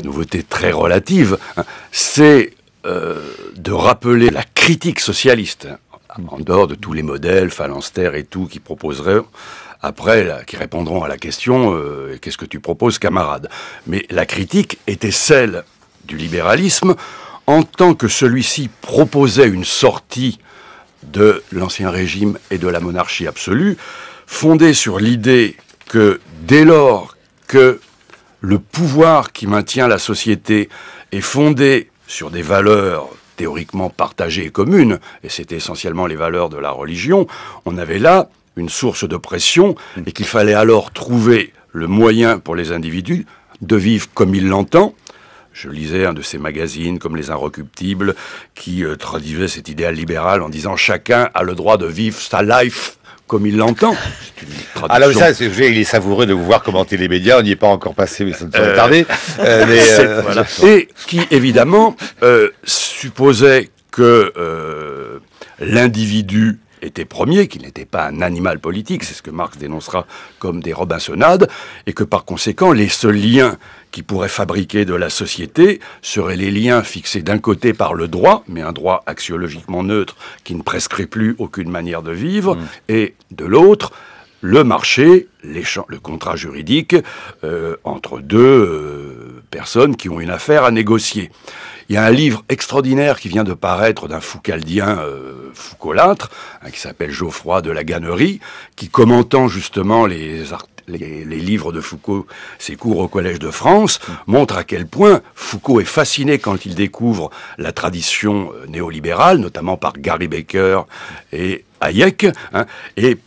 nouveauté très relative, c'est de rappeler la critique socialiste, en dehors de tous les modèles phalanstères et tout qui proposeraient après, qui répondront à la question qu'est-ce que tu proposes, camarade? Mais la critique était celle du libéralisme en tant que celui-ci proposait une sortie de l'ancien régime et de la monarchie absolue, fondée sur l'idée que dès lors que le pouvoir qui maintient la société est fondé sur des valeurs théoriquement partagées et communes, et c'était essentiellement les valeurs de la religion, on avait là une source d'oppression et qu'il fallait alors trouver le moyen pour les individus, de vivre comme il l'entend. Je lisais un de ces magazines comme Les Inrecuptibles qui traduisait cet idéal libéral en disant « Chacun a le droit de vivre sa life comme il l'entend ». C'est une traduction.
Ah là, ça, il est savoureux de vous voir commenter les médias. On n'y est pas encore passé, mais ça ne saurait tarder.
Voilà. Et qui, évidemment, supposait que l'individu était premier, qu'il n'était pas un animal politique, c'est ce que Marx dénoncera comme des Robinsonades, et que par conséquent, les seuls liens qui pourraient fabriquer de la société seraient les liens fixés d'un côté par le droit, mais un droit axiologiquement neutre qui ne prescrit plus aucune manière de vivre, et de l'autre, le marché, le contrat juridique entre deux personnes qui ont une affaire à négocier. Il y a un livre extraordinaire qui vient de paraître d'un Foucaldien Foucaulâtre, qui s'appelle Geoffroy de la Gannerie, qui, commentant justement les livres de Foucault, ses cours au Collège de France, montre à quel point Foucault est fasciné quand il découvre la tradition néolibérale, notamment par Gary Becker et Hayek, et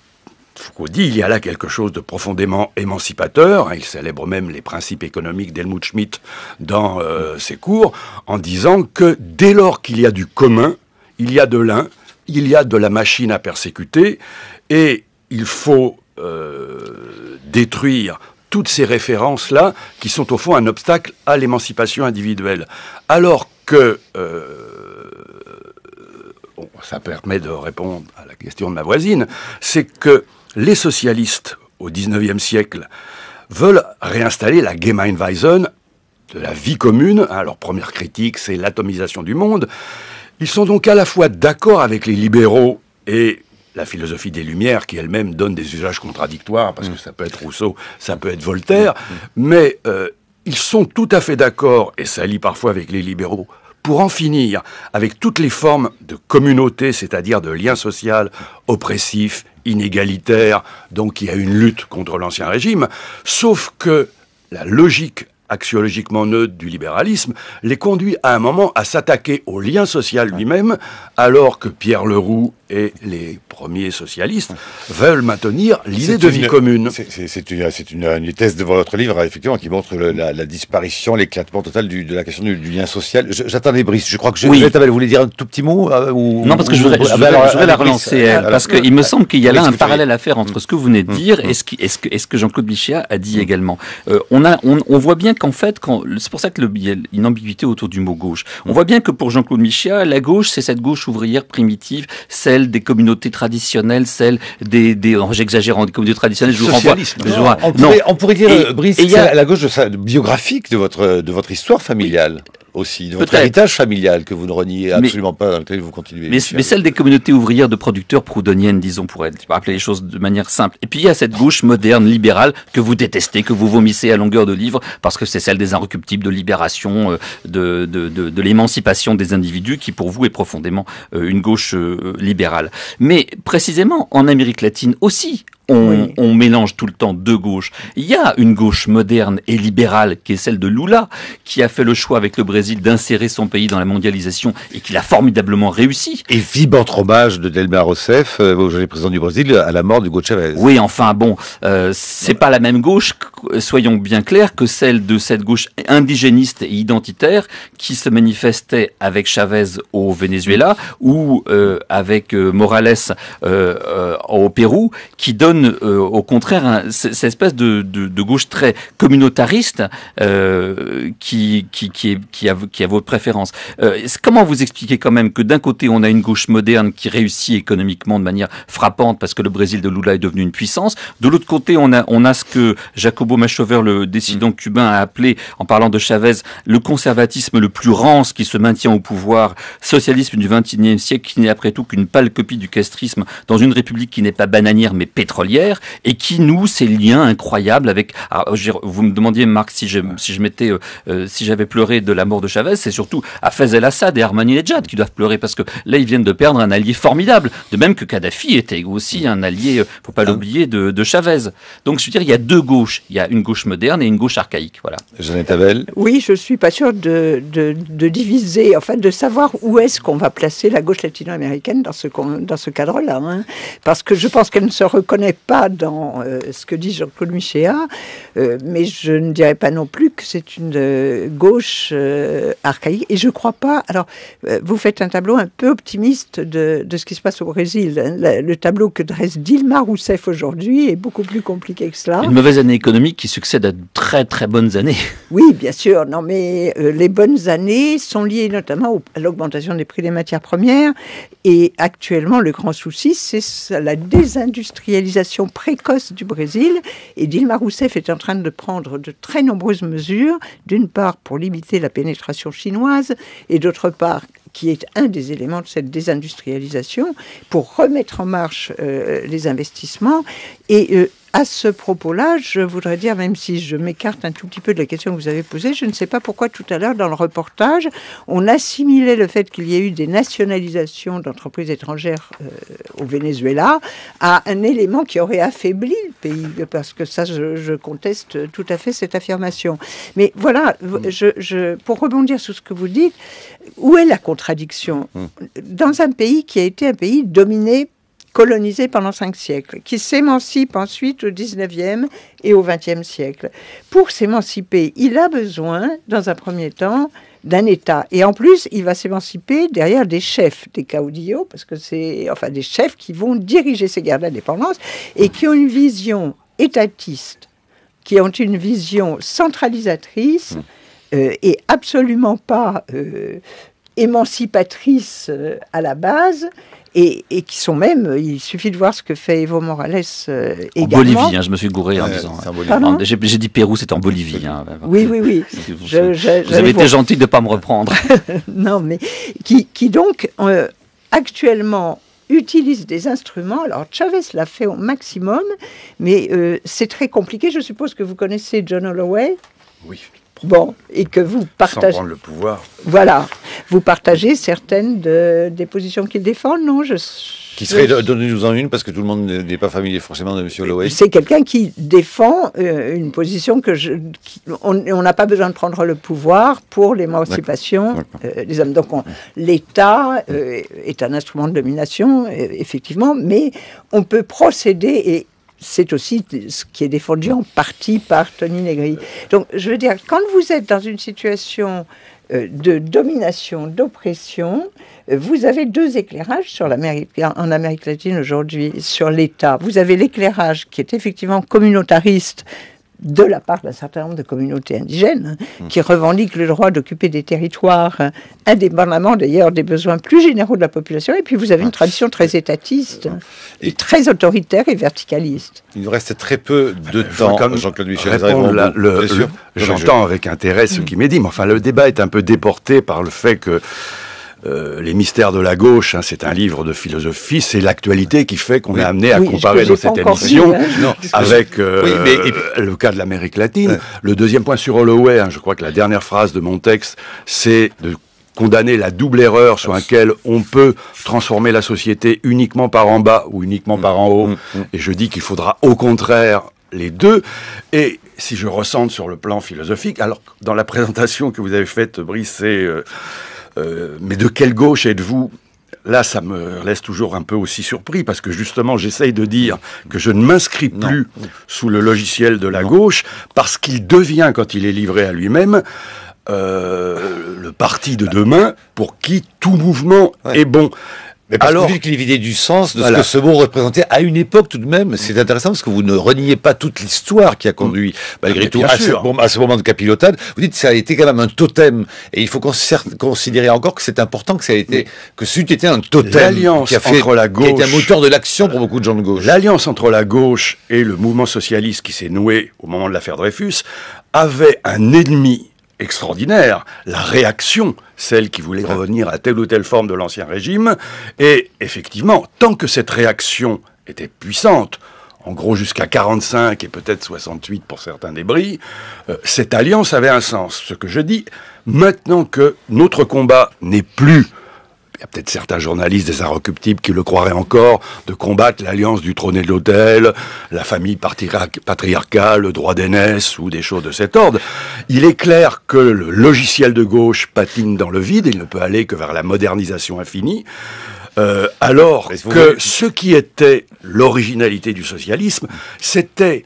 Foucault dit il y a là quelque chose de profondément émancipateur. Il célèbre même les principes économiques d'Helmut Schmidt dans ses cours, en disant que dès lors qu'il y a du commun, il y a de l'un, il y a de la machine à persécuter, et il faut détruire toutes ces références-là qui sont au fond un obstacle à l'émancipation individuelle. Alors que ça permet de répondre à la question de ma voisine, c'est que les socialistes, au XIXe siècle, veulent réinstaller la Gemeinwesen de la vie commune. Leur première critique, c'est l'atomisation du monde. Ils sont donc à la fois d'accord avec les libéraux et la philosophie des Lumières, qui elle-même donne des usages contradictoires, parce que ça peut être Rousseau, ça peut être Voltaire, mais ils sont tout à fait d'accord, et ça lie parfois avec les libéraux, pour en finir avec toutes les formes de communauté, c'est-à-dire de lien social oppressif, inégalitaire, donc il y a une lutte contre l'ancien régime, sauf que la logique axiologiquement neutre du libéralisme les conduit à un moment à s'attaquer au lien social lui-même, alors que Pierre Leroux et les premiers socialistes veulent maintenir l'idée de vie commune.
C'est une thèse de votre livre, effectivement, qui montre la disparition, l'éclatement total de la question du lien social. J'attendais Brice, je crois que vous voulez dire un tout petit mot
Non, parce que je voudrais la relancer, parce qu'il me semble qu'il y a là un parallèle à faire entre ce que vous venez de dire et ce que Jean-Claude Michéa a dit également. On voit bien qu'en fait, c'est pour ça qu'il y a une ambiguïté autour du mot gauche. On voit bien que pour Jean-Claude Michéa, la gauche, c'est cette gauche ouvrière primitive, celle des communautés traditionnelles, celle j'exagère en des communautés traditionnelles, je vous renvoie.
On pourrait dire, Brice, c'est la gauche biographique de votre histoire familiale. Aussi, de votre héritage familial que vous ne reniez absolument pas, dans lequel vous continuez.
Mais celle des communautés ouvrières de producteurs proudhoniennes, disons, pour rappeler les choses de manière simple. Et puis il y a cette gauche moderne, libérale, que vous détestez, que vous vomissez à longueur de livre, parce que c'est celle des Inrecuptibles, de libération, de l'émancipation des individus, qui pour vous est profondément une gauche libérale. Mais précisément, en Amérique latine aussi, on mélange tout le temps deux gauches. Il y a une gauche moderne et libérale qui est celle de Lula, qui a fait le choix avec le Brésil d'insérer son pays dans la mondialisation et qui l'a formidablement réussi.
Et vibrant hommage de Dilma Rousseff, aujourd'hui président du Brésil, à la mort d'Hugo Chavez.
Oui, enfin bon, c'est pas la même gauche, soyons bien clairs, que celle de cette gauche indigéniste et identitaire qui se manifestait avec Chavez au Venezuela ou avec Morales au Pérou, qui donne au contraire cette espèce de gauche très communautariste qui a votre préférence. Comment vous expliquez quand même que d'un côté on a une gauche moderne qui réussit économiquement de manière frappante parce que le Brésil de Lula est devenu une puissance, de l'autre côté on a ce que Jacobo Machover, le dissident cubain, a appelé, en parlant de Chavez, le conservatisme le plus rance qui se maintient au pouvoir, socialisme du XXIe siècle qui n'est après tout qu'une pâle copie du castrisme dans une république qui n'est pas bananière mais pétrolière, et qui noue ces liens incroyables avec. Alors, vous me demandiez, Marc, si j'avais pleuré de la mort de Chavez, c'est surtout Hafez el-Assad et Ahmadinejad qui doivent pleurer, parce que là ils viennent de perdre un allié formidable, de même que Kadhafi était aussi un allié, faut pas l'oublier, de Chavez. Donc je veux dire, il y a deux gauches, il y a une gauche moderne et une gauche archaïque, voilà.
Jeannette Havel.
Oui, je suis pas sûre de diviser, en fait, de savoir où est-ce qu'on va placer la gauche latino-américaine dans ce cadre-là, parce que je pense qu'elle ne se reconnaît reconnais pas dans ce que dit Jean-Claude Michéa, mais je ne dirais pas non plus que c'est une gauche archaïque. Et je crois pas. Alors, vous faites un tableau un peu optimiste de ce qui se passe au Brésil. Le tableau que dresse Dilma Rousseff aujourd'hui est beaucoup plus compliqué que cela.
Une mauvaise année économique qui succède à de très très bonnes années.
Oui, bien sûr. Non, mais les bonnes années sont liées notamment à l'augmentation des prix des matières premières. Et actuellement, le grand souci, c'est la désindustrialisation précoce du Brésil. Et Dilma Rousseff est en train de prendre de très nombreuses mesures, d'une part pour limiter la pénétration chinoise, et d'autre part, qui est un des éléments de cette désindustrialisation, pour remettre en marche les investissements. Et à ce propos-là, je voudrais dire, même si je m'écarte un tout petit peu de la question que vous avez posée, je ne sais pas pourquoi tout à l'heure, dans le reportage, on assimilait le fait qu'il y ait eu des nationalisations d'entreprises étrangères au Venezuela à un élément qui aurait affaibli le pays, parce que ça, je conteste tout à fait cette affirmation. Mais voilà, pour rebondir sur ce que vous dites, où est la contradiction dans un pays qui a été un pays dominé, colonisé pendant 5 siècles, qui s'émancipe ensuite au 19e et au 20e siècle. Pour s'émanciper, il a besoin, dans un premier temps, d'un État. Et en plus, il va s'émanciper derrière des chefs, des caudillos, parce que c'est des chefs qui vont diriger ces guerres d'indépendance et qui ont une vision étatiste, qui ont une vision centralisatrice et absolument pas émancipatrice à la base. Et qui sont même, il suffit de voir ce que fait Evo Morales également.
En Bolivie, je me suis gouré en disant. J'ai dit Pérou, c'était en Bolivie.
Oui.
Vous avez été gentil de ne pas me reprendre.
Non, mais qui donc, actuellement, utilise des instruments. Alors, Chavez l'a fait au maximum, mais c'est très compliqué. Je suppose que vous connaissez John Holloway.
Oui.
Bon, et que vous partagez...
Sans prendre le pouvoir.
Voilà. Vous partagez certaines des positions qu'il défend, non
Qui serait, donnez-nous-en une, parce que tout le monde n'est pas familier forcément de M. Holloway.
C'est quelqu'un qui défend une position on n'a pas besoin de prendre le pouvoir pour l'émancipation des hommes. Donc l'État est un instrument de domination, effectivement, mais on peut procéder, et c'est aussi ce qui est défendu en partie par Tony Negri. Donc, je veux dire, quand vous êtes dans une situation de domination, d'oppression, vous avez 2 éclairages en Amérique latine aujourd'hui sur l'État. Vous avez l'éclairage qui est effectivement communautariste de la part d'un certain nombre de communautés indigènes qui revendiquent le droit d'occuper des territoires indépendamment d'ailleurs des besoins plus généraux de la population. Et puis vous avez une tradition très étatiste et très autoritaire et verticaliste.
Il nous reste très peu de temps, Jean-Claude Michel.
J'entends avec intérêt ce qui m'est dit, mais enfin le débat est un peu déporté par le fait que les mystères de la gauche, c'est un livre de philosophie, c'est l'actualité qui fait qu'on est amené à comparer dans cette émission avec le cas de l'Amérique latine. Le deuxième point sur Holloway, je crois que la dernière phrase de mon texte, c'est de condamner la double erreur sur laquelle on peut transformer la société uniquement par en bas ou uniquement par en haut. Et je dis qu'il faudra au contraire les deux. Et si je ressente sur le plan philosophique, alors dans la présentation que vous avez faite, Brice, c'est... mais de quelle gauche êtes-vous ? Là, ça me laisse toujours un peu aussi surpris, parce que justement, j'essaye de dire que je ne m'inscris plus sous le logiciel de la gauche, parce qu'il devient, quand il est livré à lui-même, le parti de demain pour qui tout mouvement est bon.
Mais parce que vous dites qu'il est vidé du sens de ce que ce mot représentait à une époque tout de même. C'est intéressant parce que vous ne reniez pas toute l'histoire qui a conduit, malgré tout, à ce moment de capilotade. Vous dites que ça a été quand même un totem. Et il faut considérer encore que c'est important que ça a été, que c'eût été un totem qui a fait,
entre la gauche,
qui a été un moteur de l'action pour beaucoup de gens de gauche.
L'alliance entre la gauche et le mouvement socialiste qui s'est noué au moment de l'affaire Dreyfus avait un ennemi extraordinaire, la réaction, celle qui voulait revenir à telle ou telle forme de l'ancien régime. Et effectivement, tant que cette réaction était puissante, en gros jusqu'à 45 et peut-être 68 pour certains débris, cette alliance avait un sens. Ce que je dis, maintenant que notre combat n'est plus, il y a peut-être certains journalistes des Inrecuptibles qui le croiraient encore, de combattre l'alliance du trône et de l'autel, la famille patriarcale, le droit d'aînesse ou des choses de cet ordre. Il est clair que le logiciel de gauche patine dans le vide, il ne peut aller que vers la modernisation infinie. Alors
Mais vous
que
voyez-
ce qui était l'originalité du socialisme, c'était...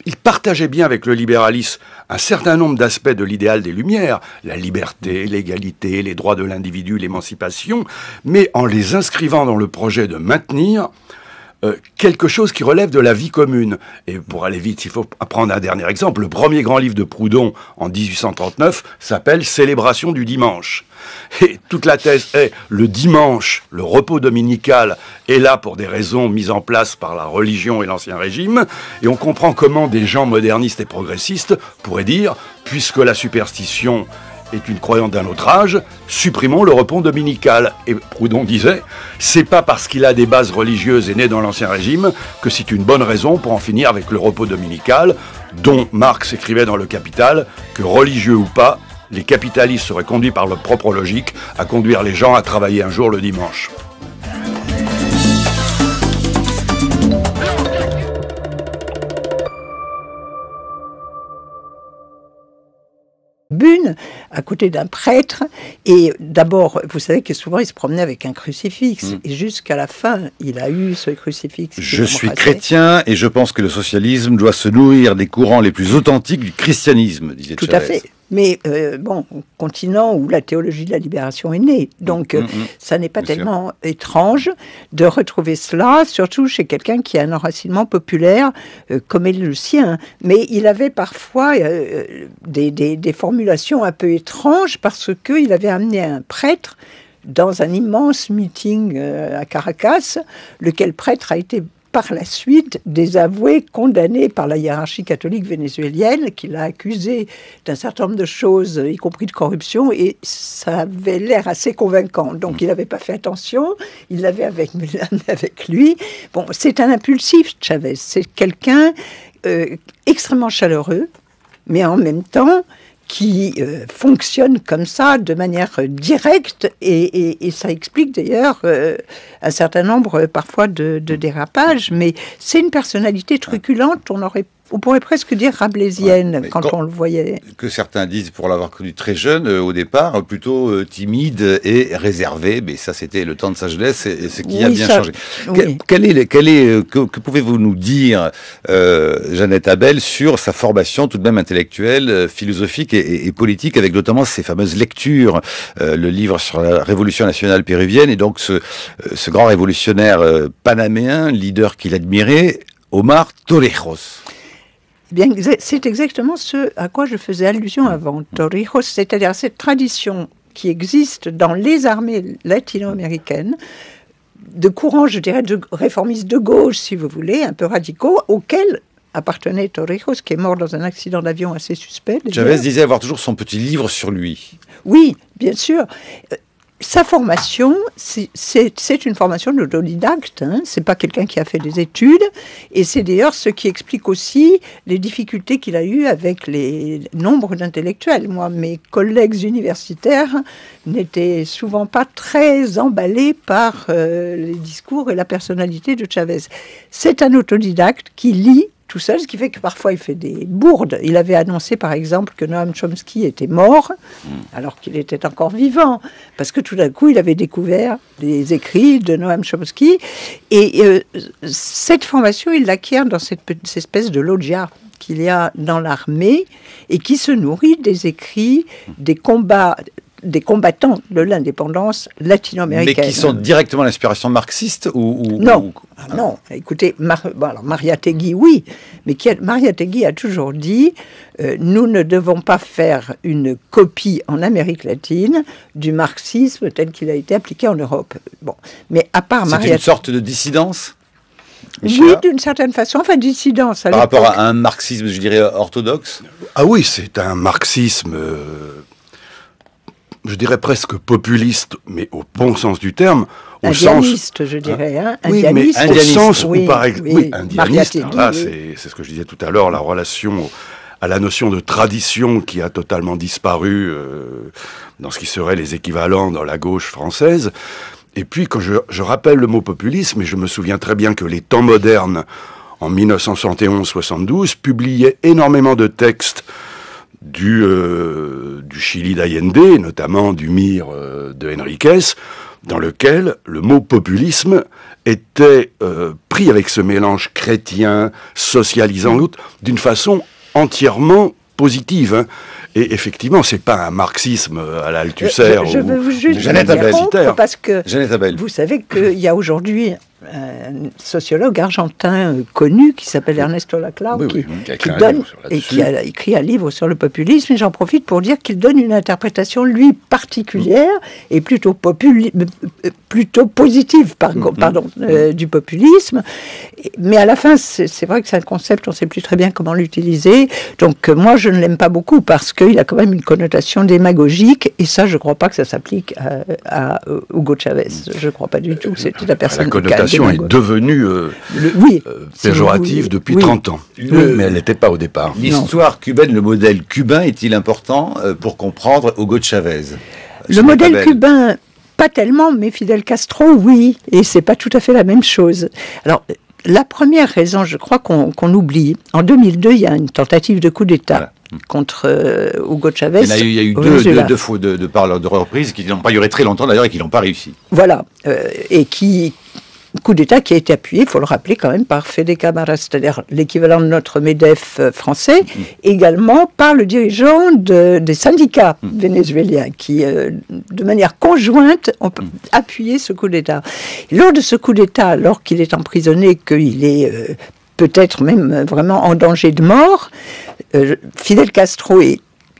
Il partageait bien avec le libéralisme un certain nombre d'aspects de l'idéal des Lumières, la liberté, l'égalité, les droits de l'individu, l'émancipation, mais en les inscrivant dans le projet de maintenir quelque chose qui relève de la vie commune. Et pour aller vite, il faut prendre un dernier exemple. Le premier grand livre de Proudhon, en 1839, s'appelle « Célébration du dimanche ». Et toute la thèse est le dimanche, le repos dominical, est là pour des raisons mises en place par la religion et l'Ancien Régime. Et on comprend comment des gens modernistes et progressistes pourraient dire, puisque la superstition est une croyante d'un autre âge, supprimons le repos dominical. Et Proudhon disait, c'est pas parce qu'il a des bases religieuses et né dans l'Ancien Régime que c'est une bonne raison pour en finir avec le repos dominical, dont Marx écrivait dans Le Capital que, religieux ou pas, les capitalistes seraient conduits par leur propre logique à conduire les gens à travailler un jour le dimanche.
Bune, à côté d'un prêtre, et d'abord, vous savez que souvent il se promenait avec un crucifix, et jusqu'à la fin, il a eu ce crucifix.
Je suis chrétien et je pense que le socialisme doit se nourrir des courants les plus authentiques du christianisme, disait
Tout
Chavez.
à fait. Mais bon, continent où la théologie de la libération est née. Donc, ça n'est pas
Bien
tellement étrange de retrouver cela, surtout chez quelqu'un qui a un enracinement populaire comme est le sien. Mais il avait parfois des formulations un peu étranges parce qu'il avait amené un prêtre dans un immense meeting à Caracas, lequel prêtre a été par la suite désavoué, condamné par la hiérarchie catholique vénézuélienne, qui l'a accusé d'un certain nombre de choses, y compris de corruption, et ça avait l'air assez convaincant. Donc il n'avait pas fait attention, il l'avait avec lui. Bon, c'est un impulsif, Chavez. C'est quelqu'un extrêmement chaleureux, mais en même temps qui fonctionne comme ça, de manière directe, et ça explique d'ailleurs un certain nombre parfois de dérapages, mais c'est une personnalité truculente, on pourrait presque dire rabelaisienne,
Ouais,
quand on le voyait.
Que certains disent, pour l'avoir connu très jeune, au départ, plutôt timide et réservé, mais ça c'était le temps de sa jeunesse, et ce qui a bien changé.
Oui.
Que pouvez-vous nous dire, Jeannette Abel, sur sa formation tout de même intellectuelle, philosophique et politique, avec notamment ses fameuses lectures, le livre sur la révolution nationale péruvienne, et donc ce grand révolutionnaire panaméen, leader qu'il admirait, Omar Torrijos.
Bien, c'est exactement ce à quoi je faisais allusion avant. Torrijos, c'est-à-dire cette tradition qui existe dans les armées latino-américaines, de courants, je dirais, de réformistes de gauche, si vous voulez, un peu radicaux, auxquels appartenait Torrijos, qui est mort dans un accident d'avion assez suspect.
Chavez disait avoir toujours son petit livre sur lui.
Oui, bien sûr. Sa formation, c'est une formation d'autodidacte, hein. C'est pas quelqu'un qui a fait des études, et c'est d'ailleurs ce qui explique aussi les difficultés qu'il a eues avec les nombres d'intellectuels. Moi, mes collègues universitaires n'étaient souvent pas très emballés par les discours et la personnalité de Chavez. C'est un autodidacte qui lit tout seul, ce qui fait que parfois il fait des bourdes. Il avait annoncé par exemple que Noam Chomsky était mort, alors qu'il était encore vivant, parce que tout d'un coup il avait découvert les écrits de Noam Chomsky, et cette formation il l'acquiert dans cette espèce de loggia qu'il y a dans l'armée, et qui se nourrit des écrits, des combattants de l'indépendance latino-américaine.
Mais qui sont directement l'inspiration marxiste
Non, non. Écoutez, Mariátegui, oui, mais Mariátegui a toujours dit nous ne devons pas faire une copie en Amérique latine du marxisme tel qu'il a été appliqué en Europe. Bon, mais à part
Mariátegui, c'est une sorte de dissidence.
Oui, d'une certaine façon, enfin dissidence.
Par rapport à un marxisme, je dirais, orthodoxe.
Ah oui, c'est un marxisme. Je dirais presque populiste, mais au bon sens du terme.
Indianiste, je dirais. Hein,
oui,
indianiste,
mais au sens où, par exemple,
oui,
indianiste, là, c'est ce que je disais tout à l'heure, la relation à la notion de tradition qui a totalement disparu dans ce qui serait les équivalents dans la gauche française. Et puis, quand je rappelle le mot populisme, et je me souviens très bien que les Temps modernes, en 1971-72, publiaient énormément de textes du Chili d'Allende, notamment du Mir de Henriquez, dans lequel le mot populisme était pris avec ce mélange chrétien, socialisant l'autre, d'une façon entièrement positive. Hein. Et effectivement, c'est pas un marxisme à l'Althusser
je veux vous juste
Jeannette
vous
Abel.
interrompre parce que
Jeannette Abel.
vous savez qu'il y a aujourd'hui un sociologue argentin connu qui s'appelle Ernesto Laclau,
Oui,
qui
écrit un
donne
livre
et
là-dessus.
qui a écrit un livre sur le populisme. Et j'en profite pour dire qu'il donne une interprétation, lui, particulière et plutôt positive, du populisme. Mais à la fin, c'est vrai que c'est un concept, on ne sait plus très bien comment l'utiliser. Donc moi, je ne l'aime pas beaucoup parce qu'il a quand même une connotation démagogique. Et ça, je ne crois pas que ça s'applique à Hugo Chavez. Je ne crois pas du tout que c'était la personne
La connotation est devenue péjorative depuis 30 ans. Mais elle n'était pas au départ.
L'histoire cubaine, le modèle cubain est-il important pour comprendre Hugo Chavez?
Le modèle cubain, pas tellement, mais Fidel Castro, oui. Et c'est pas tout à fait la même chose. Alors, la première raison, je crois qu'on oublie, en 2002, il y a une tentative de coup d'État contre Hugo Chavez.
Il y a eu deux fois de reprises qui n'ont pas duré très longtemps d'ailleurs et qui n'ont pas réussi.
Voilà. Et coup d'État qui a été appuyé, il faut le rappeler quand même, par Fede Cámara, c'est-à-dire l'équivalent de notre MEDEF français, également par le dirigeant des syndicats vénézuéliens qui, de manière conjointe, ont appuyé ce coup d'État. Lors de ce coup d'État, alors qu'il est emprisonné, qu'il est peut-être même vraiment en danger de mort, Fidel Castro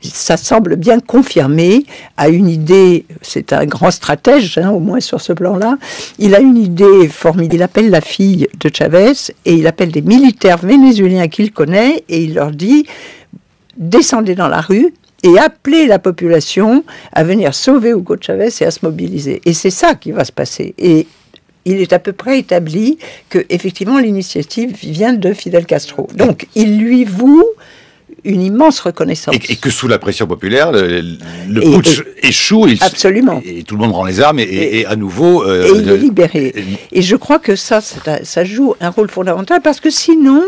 ça semble bien confirmé, a une idée, c'est un grand stratège, au moins sur ce plan-là, il a une idée formidable, il appelle la fille de Chavez et il appelle des militaires vénézuéliens qu'il connaît et il leur dit « Descendez dans la rue » et appelez la population à venir sauver Hugo Chavez et à se mobiliser. Et c'est ça qui va se passer. Et il est à peu près établi que, effectivement, l'initiative vient de Fidel Castro. Donc, il lui voue une immense reconnaissance.
Et que sous la pression populaire, le putsch échoue.
Absolument.
Et tout le monde rend les armes et à nouveau...
et il est libéré. Et je crois que ça joue un rôle fondamental parce que sinon,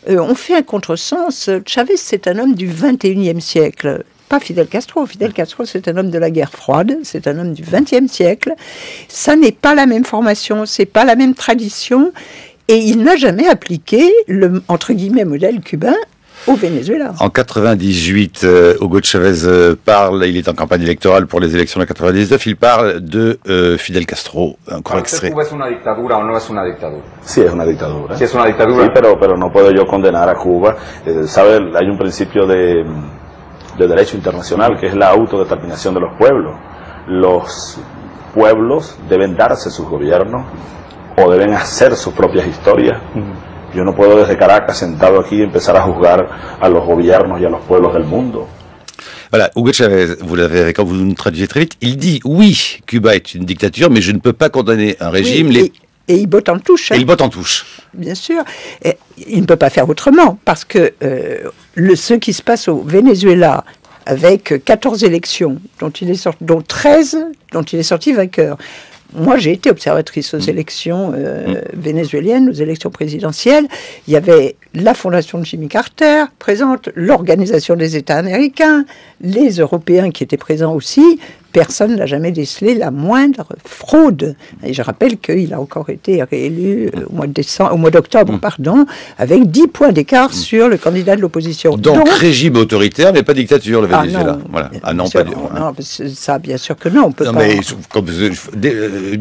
on fait un contresens. Chavez, c'est un homme du 21e siècle. Pas Fidel Castro. Fidel Castro, c'est un homme de la guerre froide. C'est un homme du 20e siècle. Ça n'est pas la même formation, c'est pas la même tradition. Et il n'a jamais appliqué le, entre guillemets, modèle cubain au Venezuela.
En 98, Hugo Chavez parle, il est en campagne électorale pour les élections de 99, il parle de Fidel Castro, un court extrait.
¿Cuba es una dictadura o no es una dictadura?
Sí, es una dictadura.
Sí, es una dictadura.
Sí, pero no puedo yo condenar a Cuba. ¿Sabe? Hay un principio de derecho internacional que es la autodeterminación de los pueblos. Los pueblos deben darse sus gobiernos o deben hacer sus propias historias. Yo no puedo desde Caracas, sentado aquí, empezar a juzgar a los gobiernos y a los pueblos del mundo.
Voilà, Hugo Chavez, vous l'avez, quand vous nous traduisez très vite, il dit oui, Cuba est une dictature, mais je ne peux pas condamner un régime.
Oui, et il botte en touche.
Et il botte en touche.
Bien sûr. Et il ne peut pas faire autrement, parce que ce qui se passe au Venezuela, avec 14 élections, dont 13 dont il est sorti vainqueur. Moi, j'ai été observatrice aux élections vénézuéliennes, aux élections présidentielles. Il y avait la fondation de Jimmy Carter présente, l'Organisation des États américains, les Européens qui étaient présents aussi. Personne n'a jamais décelé la moindre fraude. Et je rappelle qu'il a encore été réélu au mois d'octobre, avec 10 points d'écart sur le candidat de l'opposition.
Donc régime autoritaire, mais pas dictature, le Venezuela.
Non,
voilà.
Non, ça, bien sûr que non. On peut
non,
pas.
Mais comme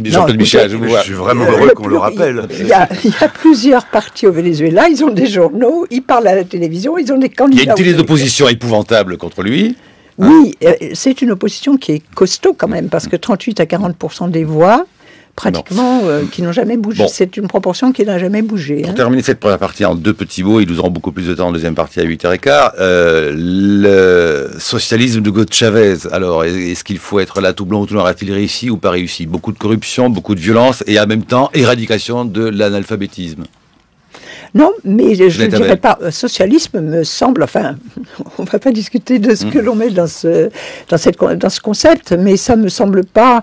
Jean-Claude Michel,
je suis vraiment heureux qu'on le rappelle.
Il y a plusieurs partis au Venezuela, ils ont des journaux, ils parlent à la télévision, ils ont des candidats.
Il y a une télé d'opposition épouvantable contre lui.
Oui, c'est une opposition qui est costaud quand même, parce que 38 à 40% des voix, pratiquement, qui n'ont jamais bougé. Bon. C'est une proportion qui n'a jamais bougé.
Pour terminer cette première partie en deux petits mots, il nous aura beaucoup plus de temps en deuxième partie à 8h15. Le socialisme de Hugo Chavez, alors, est-ce qu'il faut être là tout blanc ou tout noir? A-t-il réussi ou pas réussi? Beaucoup de corruption, beaucoup de violence et en même temps, éradication de l'analphabétisme.
Non, mais je ne dirais pas. Socialisme me semble, enfin, on ne va pas discuter de ce que l'on met dans ce concept, mais ça ne me semble pas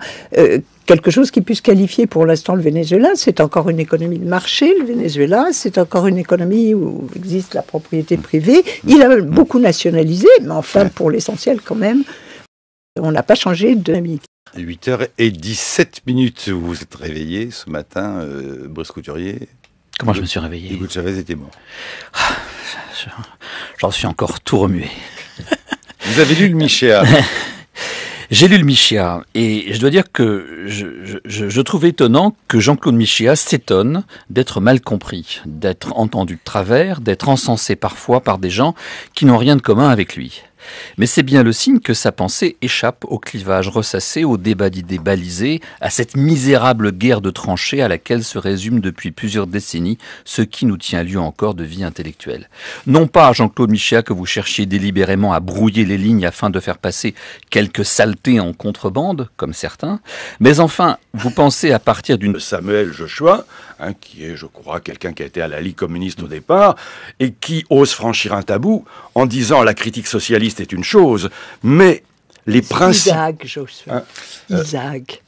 quelque chose qui puisse qualifier pour l'instant le Venezuela. C'est encore une économie de marché, le Venezuela. C'est encore une économie où existe la propriété privée. Il a beaucoup nationalisé, mais enfin, pour l'essentiel quand même, on n'a pas changé de dynamique.
8h17. Vous vous êtes réveillé ce matin, Brice Couturier.
Comment je me suis réveillé?
Hugo Chavez était mort.
J'en suis encore tout remué.
Vous avez lu le Michéa?
J'ai lu le Michéa et je dois dire que je trouve étonnant que Jean-Claude Michéa s'étonne d'être mal compris, d'être entendu de travers, d'être encensé parfois par des gens qui n'ont rien de commun avec lui. Mais c'est bien le signe que sa pensée échappe au clivage ressassé, au débat d'idées balisé, à cette misérable guerre de tranchées à laquelle se résume depuis plusieurs décennies ce qui nous tient lieu encore de vie intellectuelle. Non pas, Jean-Claude Michéa, que vous cherchiez délibérément à brouiller les lignes afin de faire passer quelques saletés en contrebande, comme certains, mais enfin, vous pensez à partir d'une...
Samuel Joshua, qui est, je crois, quelqu'un qui a été à la Ligue communiste au départ, et qui ose franchir un tabou en disant la critique socialiste est une chose, mais les principes...
Isaac Joshua. Isaac.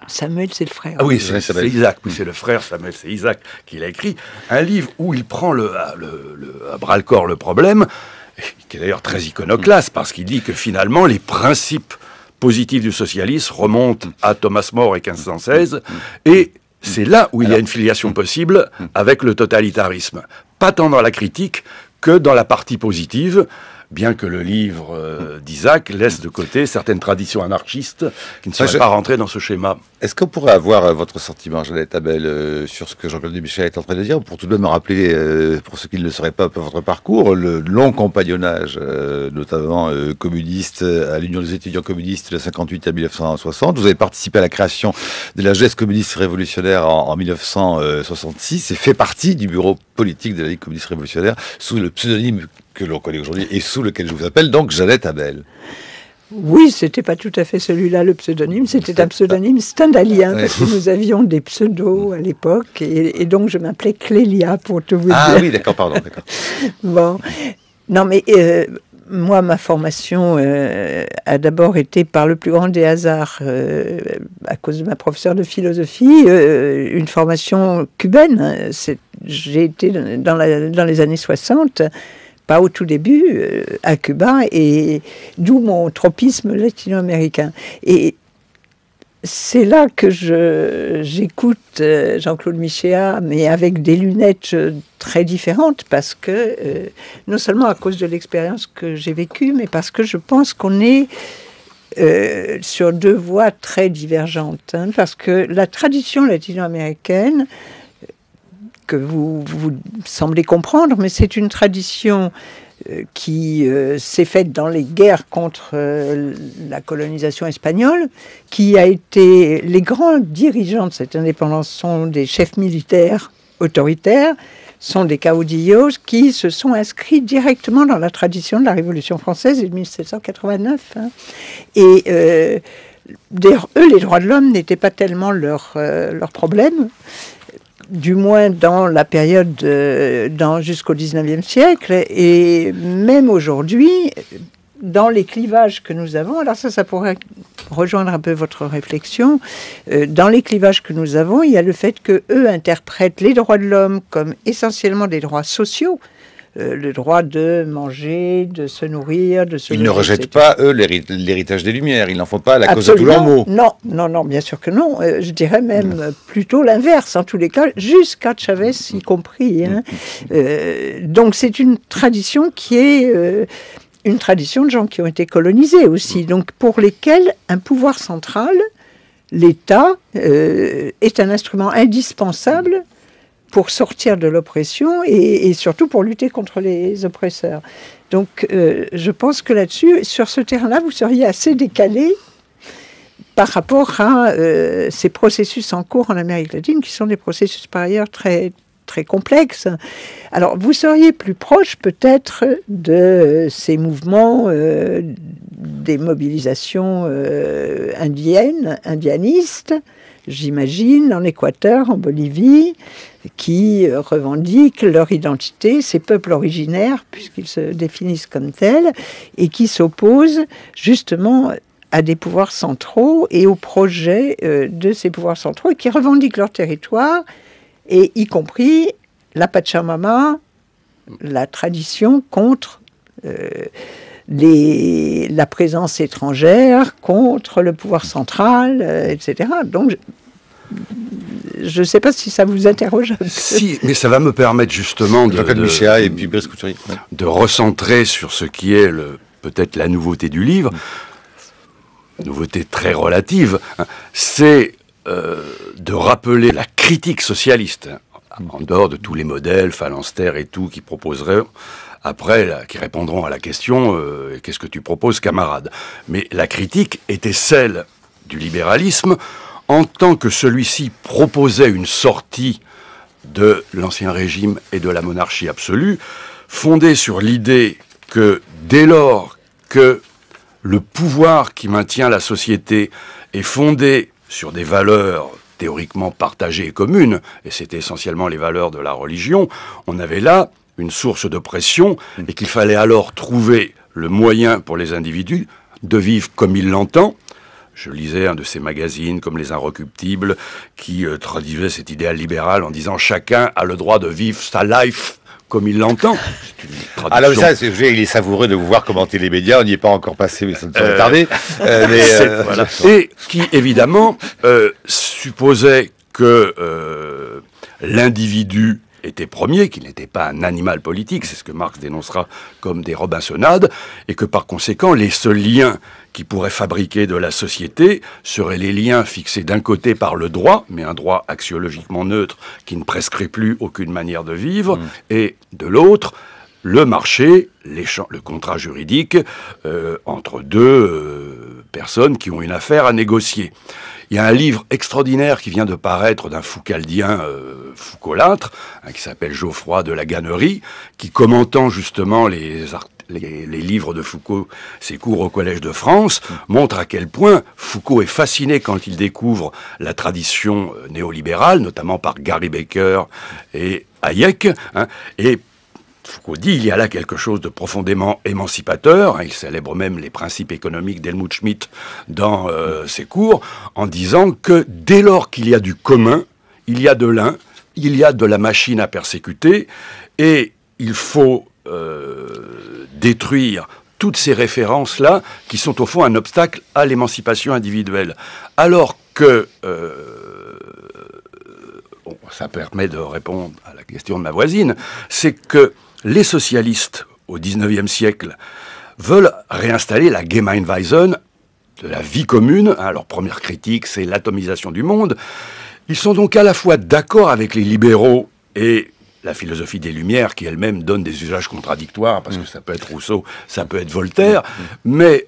Samuel, c'est le frère.
Ah oui, c'est Isaac, mais c'est le frère, Samuel, c'est Isaac qui l'a écrit. Un livre où il prend à bras-le-corps le problème, qui est d'ailleurs très iconoclaste, parce qu'il dit que finalement, les principes positifs du socialisme remontent à Thomas More et 1516, et c'est là où il y a une filiation possible avec le totalitarisme. Pas tant dans la critique que dans la partie positive, bien que le livre d'Isaac laisse de côté certaines traditions anarchistes qui ne seraient pas rentrées dans ce schéma.
Est-ce qu'on pourrait avoir votre sentiment, Jeannette Abel, sur ce que Jean-Claude Michéa est en train de dire, pour tout de même me rappeler, pour ceux qui ne le sauraient pas, votre parcours, le long compagnonnage, notamment communiste, à l'Union des étudiants communistes de 58 à 1960. Vous avez participé à la création de la geste communiste révolutionnaire en 1966 et fait partie du bureau politique de la Ligue communiste révolutionnaire sous le pseudonyme que l'on connaît aujourd'hui et sous lequel je vous appelle, donc Jeannette Abel.
Oui, c'était pas tout à fait celui-là, le pseudonyme, c'était un pseudonyme stendhalien, parce que nous avions des pseudos à l'époque, et donc je m'appelais Clélia, pour tout vous dire.
Ah oui, d'accord, pardon, d'accord.
Bon, non mais... moi, ma formation a d'abord été par le plus grand des hasards, à cause de ma professeure de philosophie, une formation cubaine. J'ai été dans les années 60, pas au tout début, à Cuba, et d'où mon tropisme latino-américain. Et c'est là que j'écoute Jean-Claude Michéa, mais avec des lunettes très différentes, parce que, non seulement à cause de l'expérience que j'ai vécue, mais parce que je pense qu'on est sur deux voies très divergentes. Hein, parce que la tradition latino-américaine, que vous semblez comprendre, mais c'est une tradition qui s'est faite dans les guerres contre la colonisation espagnole, qui a été... Les grands dirigeants de cette indépendance sont des chefs militaires autoritaires, sont des caudillos qui se sont inscrits directement dans la tradition de la Révolution française de 1789. Hein. Et d'ailleurs, eux, les droits de l'homme n'étaient pas tellement leur problème, du moins dans la période jusqu'au 19e siècle, et même aujourd'hui, dans les clivages que nous avons, alors ça pourrait rejoindre un peu votre réflexion, dans les clivages que nous avons, il y a le fait qu'eux interprètent les droits de l'homme comme essentiellement des droits sociaux, le droit de manger, de se nourrir, de se...
Ils ne rejettent pas, eux, l'héritage des Lumières. Ils n'en font pas la cause de tous leurs maux.
Non, bien sûr que non. Je dirais même plutôt l'inverse, en tous les cas, jusqu'à Chavez y compris. Hein. Donc c'est une tradition qui est une tradition de gens qui ont été colonisés aussi, donc pour lesquels un pouvoir central, l'État, est un instrument indispensable pour sortir de l'oppression et surtout pour lutter contre les oppresseurs. Donc je pense que là-dessus, sur ce terrain-là, vous seriez assez décalé par rapport à ces processus en cours en Amérique latine, qui sont des processus par ailleurs très, très complexes. Alors vous seriez plus proche peut-être de ces mouvements des mobilisations indianistes, j'imagine, en Équateur, en Bolivie, qui revendiquent leur identité, ces peuples originaires, puisqu'ils se définissent comme tels, et qui s'opposent justement à des pouvoirs centraux et aux projets de ces pouvoirs centraux, et qui revendiquent leur territoire, et y compris la Pachamama, la tradition contre la présence étrangère contre le pouvoir central, etc. Donc, je ne sais pas si ça vous interroge un peu.
Si, mais ça va me permettre justement
Jean-Claude Michéa et puis Brice Couturier.
De recentrer sur ce qui est peut-être la nouveauté du livre, nouveauté très relative, c'est de rappeler la critique socialiste, en dehors de tous les modèles, phalanstères et tout, qui proposeraient, après, qui répondront à la question qu'est-ce que tu proposes, camarade? Mais la critique était celle du libéralisme, en tant que celui-ci proposait une sortie de l'Ancien Régime et de la monarchie absolue, fondée sur l'idée que dès lors que le pouvoir qui maintient la société est fondé sur des valeurs théoriquement partagées et communes, et c'était essentiellement les valeurs de la religion, on avait là une source de pression, et qu'il fallait alors trouver le moyen pour les individus de vivre comme ils l'entendent. Je lisais un de ces magazines, comme Les Inrecuptibles, qui traduisait cet idéal libéral en disant « Chacun a le droit de vivre sa life comme il l'entend ».
Alors ça, il est savoureux de vous voir commenter les médias, on n'y est pas encore passé, mais ça ne saurait tarder.
Voilà. Et qui, évidemment, supposait que l'individu était premier, qu'il n'était pas un animal politique, c'est ce que Marx dénoncera comme des Robinsonades, et que par conséquent, les seuls liens qui pourraient fabriquer de la société seraient les liens fixés d'un côté par le droit, mais un droit axiologiquement neutre qui ne prescrit plus aucune manière de vivre, et de l'autre, le marché, le contrat juridique entre deux personnes qui ont une affaire à négocier. Il y a un livre extraordinaire qui vient de paraître d'un Foucaldien foucaulâtre, qui s'appelle Geoffroy de la Gannerie, qui, commentant justement les livres de Foucault, ses cours au Collège de France, montre à quel point Foucault est fasciné quand il découvre la tradition néolibérale, notamment par Gary Becker et Hayek, et Foucault dit il y a là quelque chose de profondément émancipateur. Il célèbre même les principes économiques d'Helmut Schmidt dans ses cours, en disant que dès lors qu'il y a du commun, il y a de l'un, il y a de la machine à persécuter, et il faut détruire toutes ces références-là, qui sont au fond un obstacle à l'émancipation individuelle. Alors que... ça permet de répondre à la question de ma voisine, c'est que les socialistes, au XIXe siècle, veulent réinstaller la Gemeinwesen de la vie commune. Leur première critique, c'est l'atomisation du monde. Ils sont donc à la fois d'accord avec les libéraux et la philosophie des Lumières, qui elle-même donne des usages contradictoires, parce que ça peut être Rousseau, ça peut être Voltaire, mais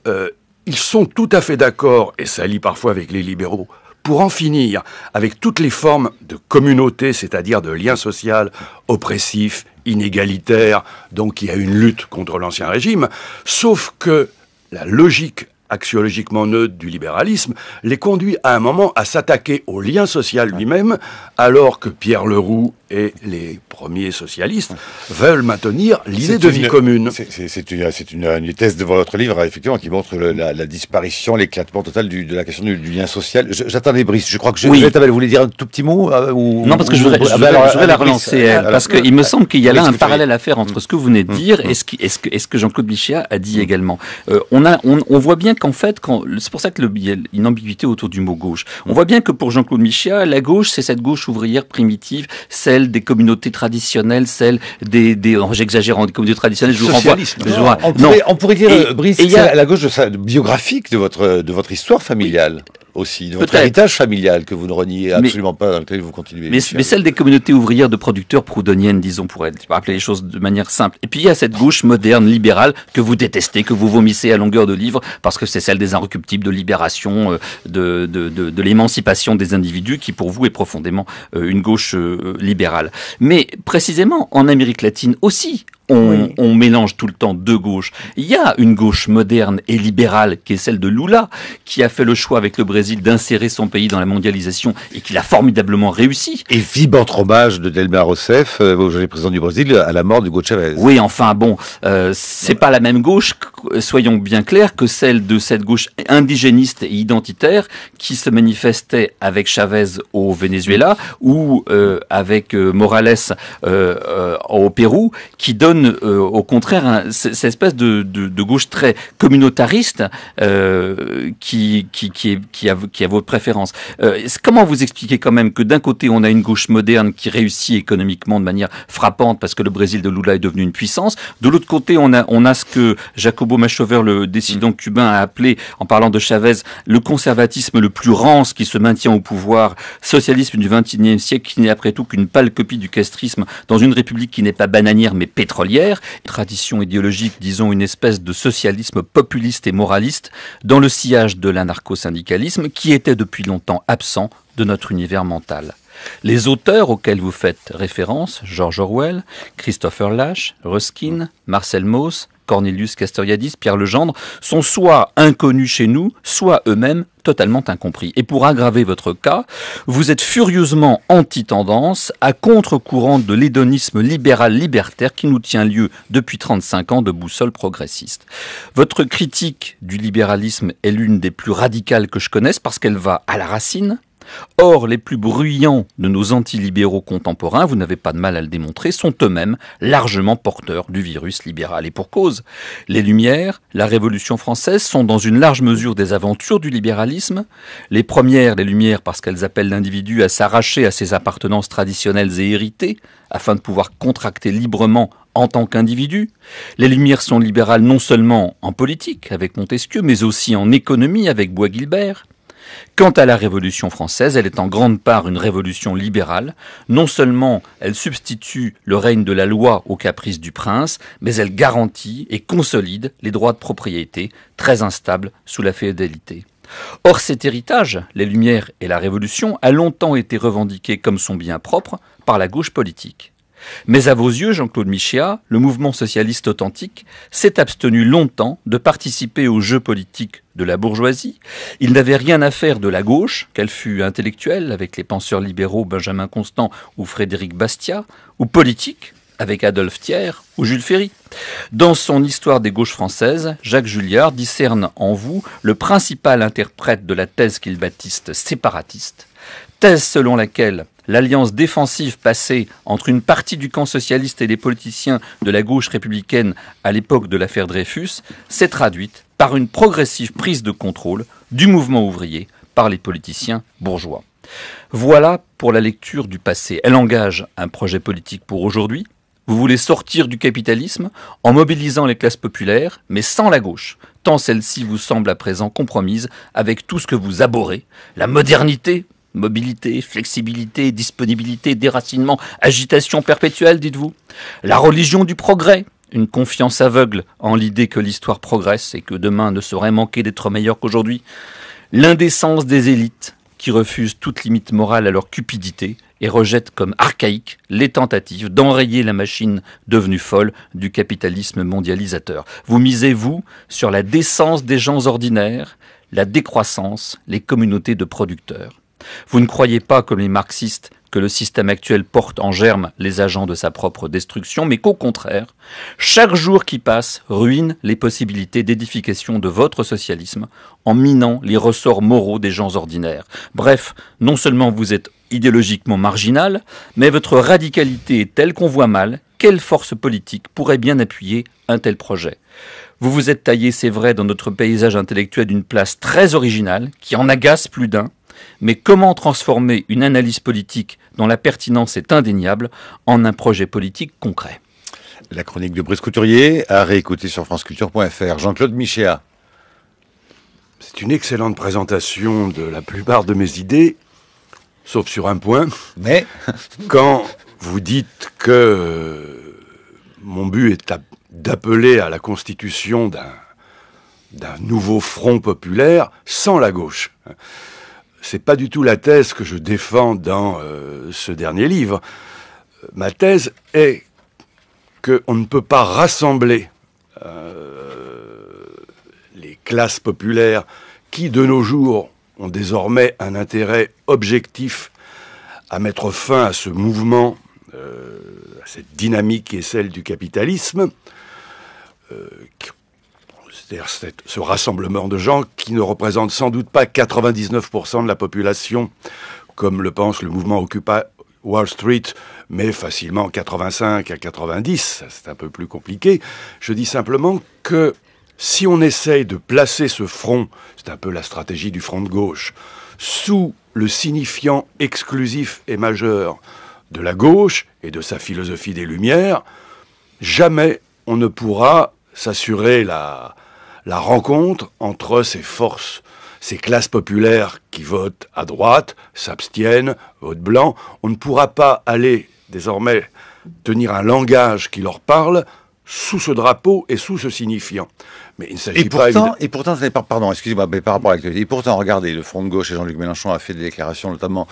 ils sont tout à fait d'accord, et ça lie parfois avec les libéraux, pour en finir avec toutes les formes de communauté, c'est-à-dire de lien social oppressif, inégalitaire, donc il y a une lutte contre l'Ancien Régime, sauf que la logique axiologiquement neutre du libéralisme les conduit à un moment à s'attaquer au lien social lui-même, alors que Pierre Leroux et les premiers socialistes veulent maintenir l'idée de vie commune.
C'est une thèse de votre livre, effectivement, qui montre la disparition, l'éclatement total de la question du lien social. J'attendais Brice, je crois que Isabelle voulait dire un tout petit mot
Non, parce que je voudrais la relancer, elle, parce qu'il me semble qu'il y a là un parallèle à faire entre ce que vous venez de dire et ce que Jean-Claude Michéa a dit également. On voit bien qu'en fait, c'est pour ça qu'il y a une ambiguïté autour du mot gauche. On voit bien que pour Jean-Claude Michéa, la gauche, c'est cette gauche ouvrière primitive, celle des communautés traditionnelles, celle j'exagère, des communautés traditionnelles, je vous renvoie.
On pourrait dire, Brice, c'est la gauche biographique de votre histoire familiale. Aussi, de votre héritage familial que vous ne reniez absolument pas, dans lequel vous continuez.
Mais celle des communautés ouvrières de producteurs proudhoniennes, disons, pour appeler les choses de manière simple. Et puis il y a cette gauche moderne, libérale, que vous détestez, que vous vomissez à longueur de livre, parce que c'est celle des Inrecuptibles, de libération, de l'émancipation des individus, qui pour vous est profondément une gauche libérale. Mais précisément, en Amérique latine aussi, on mélange tout le temps deux gauches. Il y a une gauche moderne et libérale qui est celle de Lula, qui a fait le choix avec le Brésil d'insérer son pays dans la mondialisation et qui l'a formidablement réussi.
Et vibrant hommage de Dilma Rousseff, aujourd'hui président du Brésil, à la mort d'Hugo Chavez.
Oui, enfin bon, c'est pas la même gauche, soyons bien clairs, que celle de cette gauche indigéniste et identitaire qui se manifestait avec Chavez au Venezuela ou avec Morales au Pérou, qui donne donne au contraire cette espèce de gauche très communautariste qui a votre préférence. Comment vous expliquez quand même que d'un côté on a une gauche moderne qui réussit économiquement de manière frappante parce que le Brésil de Lula est devenu une puissance, de l'autre côté on a ce que Jacobo Machover, le dissident cubain, a appelé, en parlant de Chavez, le conservatisme le plus rance qui se maintient au pouvoir, socialisme du XXIe siècle qui n'est après tout qu'une pâle copie du castrisme dans une république qui n'est pas bananière mais pétrolière, tradition idéologique, disons une espèce de socialisme populiste et moraliste dans le sillage de l'anarcho-syndicalisme qui était depuis longtemps absent de notre univers mental. Les auteurs auxquels vous faites référence, George Orwell, Christopher Lasch, Ruskin, Marcel Mauss, Cornelius Castoriadis, Pierre Legendre, sont soit inconnus chez nous, soit eux-mêmes totalement incompris. Et pour aggraver votre cas, vous êtes furieusement anti-tendance, à contre-courant de l'hédonisme libéral-libertaire qui nous tient lieu depuis 35 ans de boussole progressiste. Votre critique du libéralisme est l'une des plus radicales que je connaisse parce qu'elle va à la racine. Or, les plus bruyants de nos antilibéraux contemporains, vous n'avez pas de mal à le démontrer, sont eux-mêmes largement porteurs du virus libéral. Et pour cause, les Lumières, la Révolution française sont dans une large mesure des aventures du libéralisme. Les premières, les Lumières, parce qu'elles appellent l'individu à s'arracher à ses appartenances traditionnelles et héritées, afin de pouvoir contracter librement en tant qu'individu. Les Lumières sont libérales non seulement en politique, avec Montesquieu, mais aussi en économie, avec Bois-Guilbert. Quant à la Révolution française, elle est en grande part une révolution libérale. Non seulement elle substitue le règne de la loi aux caprices du prince, mais elle garantit et consolide les droits de propriété, très instables sous la féodalité. Or cet héritage, les Lumières et la Révolution, a longtemps été revendiqué comme son bien propre par la gauche politique. Mais à vos yeux, Jean-Claude Michéa, le mouvement socialiste authentique s'est abstenu longtemps de participer au jeu politique de la bourgeoisie. Il n'avait rien à faire de la gauche, qu'elle fût intellectuelle, avec les penseurs libéraux Benjamin Constant ou Frédéric Bastiat, ou politique, avec Adolphe Thiers ou Jules Ferry. Dans son Histoire des gauches françaises, Jacques Julliard discerne en vous le principal interprète de la thèse qu'il baptise séparatiste, thèse selon laquelle l'alliance défensive passée entre une partie du camp socialiste et les politiciens de la gauche républicaine à l'époque de l'affaire Dreyfus s'est traduite par une progressive prise de contrôle du mouvement ouvrier par les politiciens bourgeois. Voilà pour la lecture du passé. Elle engage un projet politique pour aujourd'hui. Vous voulez sortir du capitalisme en mobilisant les classes populaires, mais sans la gauche, tant celle-ci vous semble à présent compromise avec tout ce que vous abhorrez, la modernité, mobilité, flexibilité, disponibilité, déracinement, agitation perpétuelle, dites-vous. La religion du progrès, une confiance aveugle en l'idée que l'histoire progresse et que demain ne saurait manquer d'être meilleur qu'aujourd'hui. L'indécence des élites qui refusent toute limite morale à leur cupidité et rejettent comme archaïques les tentatives d'enrayer la machine devenue folle du capitalisme mondialisateur. Vous misez, vous, sur la décence des gens ordinaires, la décroissance, les communautés de producteurs. Vous ne croyez pas, comme les marxistes, que le système actuel porte en germe les agents de sa propre destruction, mais qu'au contraire, chaque jour qui passe ruine les possibilités d'édification de votre socialisme en minant les ressorts moraux des gens ordinaires. Bref, non seulement vous êtes idéologiquement marginal, mais votre radicalité est telle qu'on voit mal quelle force politique pourrait bien appuyer un tel projet. Vous vous êtes taillé, c'est vrai, dans notre paysage intellectuel d'une place très originale, qui en agace plus d'un, mais comment transformer une analyse politique dont la pertinence est indéniable en un projet politique concret?
La chronique de Brice Couturier à réécouter sur franceculture.fr. Jean-Claude Michéa.
C'est une excellente présentation de la plupart de mes idées, sauf sur un point.
Mais
quand vous dites que mon but est d'appeler à la constitution d'un nouveau front populaire sans la gauche. C'est pas du tout la thèse que je défends dans ce dernier livre. Ma thèse est qu'on ne peut pas rassembler les classes populaires qui, de nos jours, ont désormais un intérêt objectif à mettre fin à ce mouvement, à cette dynamique qui est celle du capitalisme, c'est-à-dire ce rassemblement de gens qui ne représentent sans doute pas 99% de la population, comme le pense le mouvement Wall Street met facilement 85 à 90, c'est un peu plus compliqué. Je dis simplement que si on essaye de placer ce front, c'est un peu la stratégie du front de gauche, sous le signifiant exclusif et majeur de la gauche et de sa philosophie des Lumières, jamais on ne pourra s'assurer la rencontre entre ces forces, ces classes populaires qui votent à droite, s'abstiennent, votent blanc. On ne pourra pas aller désormais tenir un langage qui leur parle sous ce drapeau et sous ce signifiant. Mais il ne s'agit pas...
Et pourtant, pardon, excusez-moi, mais par rapport à l'actualité, et pourtant, regardez, le Front de gauche et Jean-Luc Mélenchon a fait des déclarations, notamment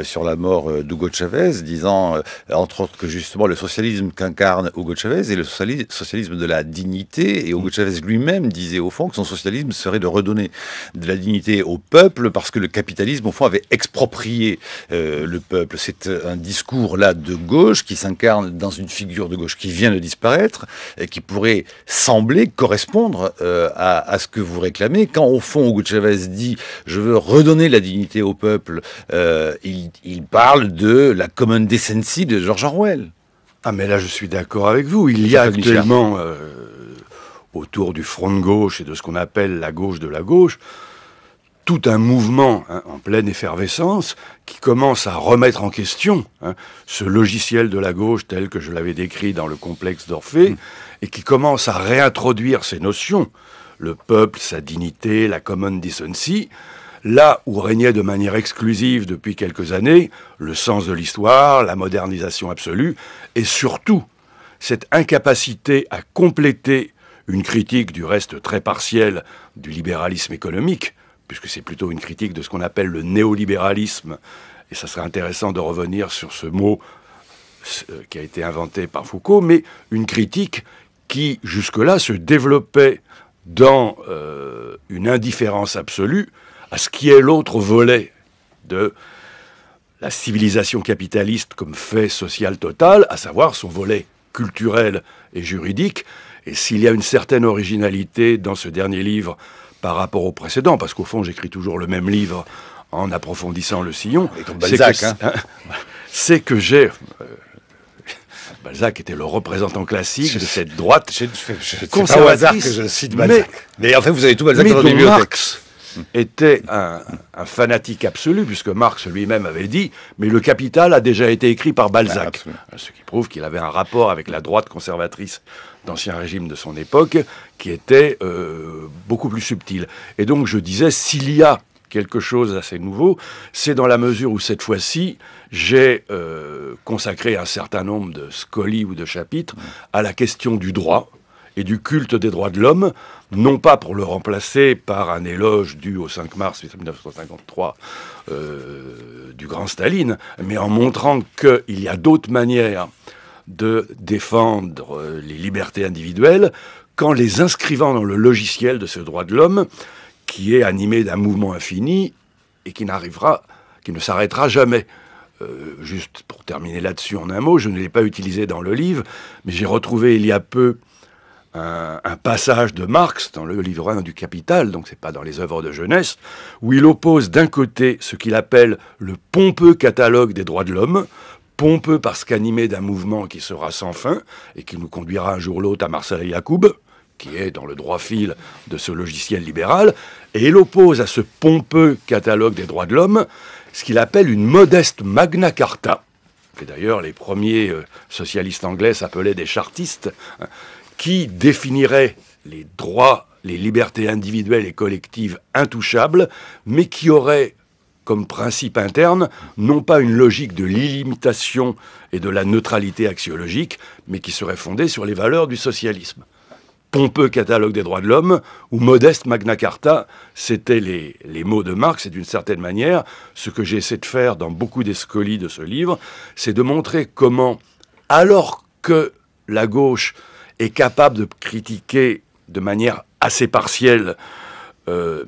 sur la mort d'Hugo Chavez, disant, entre autres, que justement le socialisme qu'incarne Hugo Chavez est le socialisme de la dignité, et Hugo Chavez lui-même disait au fond que son socialisme serait de redonner de la dignité au peuple, parce que le capitalisme, au fond, avait exproprié le peuple. C'est un discours, là, de gauche, qui s'incarne dans une figure de gauche qui vient de disparaître, et qui pourrait sembler correspondre à ce que vous réclamez. Quand au fond Hugo Chavez dit « je veux redonner la dignité au peuple », il parle de la common decency de George Orwell.
Ah mais là je suis d'accord avec vous. Il y a actuellement autour du front de gauche et de ce qu'on appelle la gauche de la gauche tout un mouvement en pleine effervescence qui commence à remettre en question ce logiciel de la gauche tel que je l'avais décrit dans le complexe d'Orphée et qui commence à réintroduire ces notions, le peuple, sa dignité, la common decency, là où régnait de manière exclusive depuis quelques années le sens de l'histoire, la modernisation absolue et surtout cette incapacité à compléter une critique du reste très partielle du libéralisme économique, puisque c'est plutôt une critique de ce qu'on appelle le néolibéralisme, et ça serait intéressant de revenir sur ce mot qui a été inventé par Foucault, mais une critique qui, jusque-là, se développait dans une indifférence absolue à ce qui est l'autre volet de la civilisation capitaliste comme fait social total, à savoir son volet culturel et juridique. Et s'il y a une certaine originalité dans ce dernier livre par rapport au précédent, parce qu'au fond, j'écris toujours le même livre en approfondissant le sillon.
Et comme Balzac,
c'est que j'ai... Balzac était le représentant classique de cette droite
conservatrice. C'est pas au hasard que je cite Balzac. Mais en fait, vous avez tout Balzac dans la bibliothèque.
Marx était un fanatique absolu, puisque Marx lui-même avait dit « mais le Capital a déjà été écrit par Balzac », ce qui prouve qu'il avait un rapport avec la droite conservatrice d'Ancien Régime de son époque, qui était beaucoup plus subtil. Et donc je disais, s'il y a quelque chose d'assez nouveau, c'est dans la mesure où cette fois-ci, j'ai consacré un certain nombre de scolies ou de chapitres à la question du droit et du culte des droits de l'homme, non pas pour le remplacer par un éloge dû au 5 mars 1953 du grand Staline, mais en montrant qu'il y a d'autres manières de défendre les libertés individuelles qu'en les inscrivant dans le logiciel de ce droit de l'homme qui est animé d'un mouvement infini et qui ne s'arrêtera jamais. Juste pour terminer là-dessus en un mot, je ne l'ai pas utilisé dans le livre, mais j'ai retrouvé il y a peu un passage de Marx dans le livre 1 du Capital, donc c'est pas dans les œuvres de jeunesse, où il oppose d'un côté ce qu'il appelle le pompeux catalogue des droits de l'homme, pompeux parce qu'animé d'un mouvement qui sera sans fin et qui nous conduira un jour ou l'autre à Marcel Yacoub, qui est dans le droit fil de ce logiciel libéral, et il oppose à ce pompeux catalogue des droits de l'homme ce qu'il appelle une modeste Magna Carta, que d'ailleurs les premiers socialistes anglais s'appelaient des chartistes, qui définirait les droits, les libertés individuelles et collectives intouchables, mais qui aurait comme principe interne, non pas une logique de l'illimitation et de la neutralité axiologique, mais qui serait fondée sur les valeurs du socialisme. Pompeux catalogue des droits de l'homme, ou modeste Magna Carta, c'était les mots de Marx, et d'une certaine manière, ce que j'essaie de faire dans beaucoup des scolies de ce livre, c'est de montrer comment, alors que la gauche est capable de critiquer de manière assez partielle,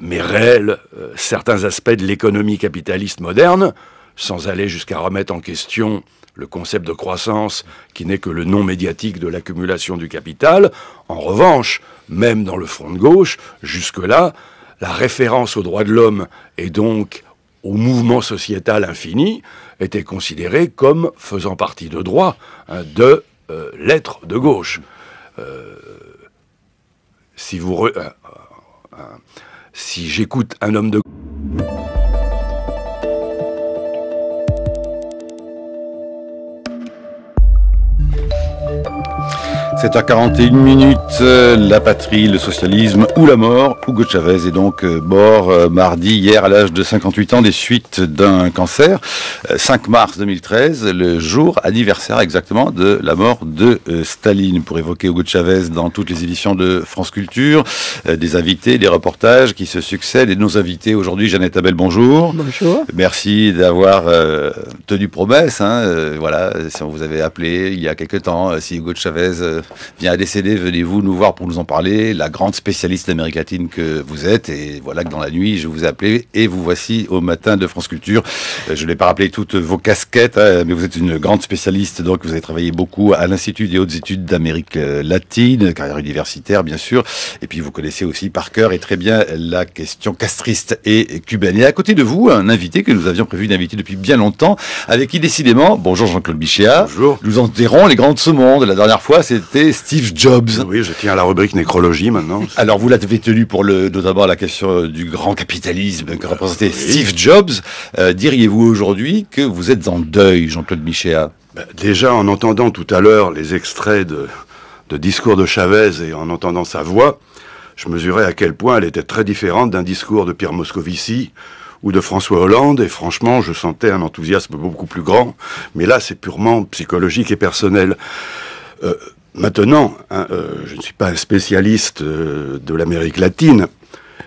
mais réelle, certains aspects de l'économie capitaliste moderne, sans aller jusqu'à remettre en question le concept de croissance qui n'est que le nom médiatique de l'accumulation du capital. En revanche, même dans le front de gauche, jusque-là, la référence aux droits de l'homme et donc au mouvement sociétal infini, était considéré comme faisant partie de droit de l'être de gauche. Si j'écoute un homme de
7h41, la patrie, le socialisme ou la mort. Hugo Chavez est donc mort mardi, hier, à l'âge de 58 ans, des suites d'un cancer. 5 mars 2013, le jour anniversaire exactement de la mort de Staline. Pour évoquer Hugo Chavez dans toutes les éditions de France Culture, des invités, des reportages qui se succèdent. Et nos invités aujourd'hui, Jeannette Abel, bonjour.
Bonjour.
Merci d'avoir tenu promesse. Voilà, si on vous avait appelé il y a quelque temps, si Hugo Chavez vient à décéder, venez-vous nous voir pour nous en parler, la grande spécialiste d'Amérique latine que vous êtes. Et voilà que dans la nuit, je vous ai appelé et vous voici au matin de France Culture. Je n'ai pas rappelé toutes vos casquettes, mais vous êtes une grande spécialiste, donc vous avez travaillé beaucoup à l'Institut des hautes études d'Amérique latine, carrière universitaire bien sûr, et puis vous connaissez aussi par cœur et très bien la question castriste et cubaine. Et à côté de vous, un invité que nous avions prévu d'inviter depuis bien longtemps, avec qui décidément, bonjour Jean-Claude Michéa,
bonjour.
Nous enterrons les grands de ce monde. La dernière fois, c'était Steve Jobs.
Oui, je tiens à la rubrique nécrologie maintenant.
Alors, vous l'avez tenu pour notamment la question du grand capitalisme que représentait Steve Jobs. Diriez-vous aujourd'hui que vous êtes en deuil, Jean-Claude Michéa?
Déjà, en entendant tout à l'heure les extraits de discours de Chavez et en entendant sa voix, je mesurais à quel point elle était très différente d'un discours de Pierre Moscovici ou de François Hollande, et franchement, je sentais un enthousiasme beaucoup plus grand, mais là, c'est purement psychologique et personnel. Maintenant, je ne suis pas un spécialiste de l'Amérique latine,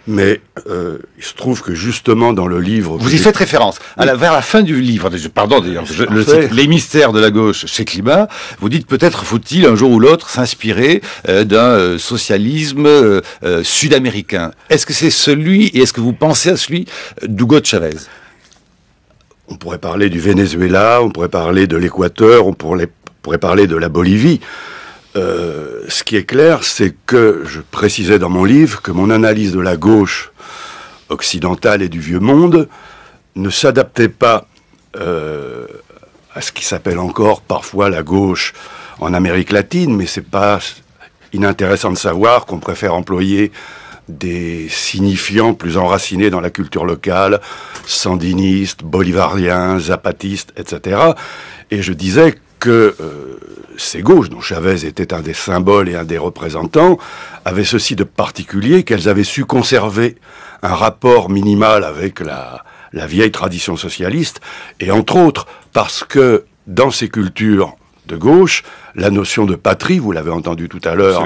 mais il se trouve que justement dans le livre...
Vous y faites référence. Vers la fin du livre, pardon d'ailleurs, le titre, Les mystères de la gauche chez Climat, vous dites peut-être faut-il un jour ou l'autre s'inspirer d'un socialisme sud-américain. Est-ce que c'est celui, et est-ce que vous pensez à celui d'Hugo Chavez?
On pourrait parler du Venezuela, on pourrait parler de l'Équateur, on pourrait parler de la Bolivie. Ce qui est clair, c'est que je précisais dans mon livre que mon analyse de la gauche occidentale et du vieux monde ne s'adaptait pas à ce qui s'appelle encore parfois la gauche en Amérique latine, mais c'est pas inintéressant de savoir qu'on préfère employer des signifiants plus enracinés dans la culture locale, sandinistes, bolivariens, zapatistes, etc. Et je disais que ces gauches, dont Chavez était un des symboles et un des représentants, avaient ceci de particulier qu'elles avaient su conserver un rapport minimal avec la vieille tradition socialiste, et entre autres parce que dans ces cultures de gauche, la notion de patrie, vous l'avez entendu tout à l'heure,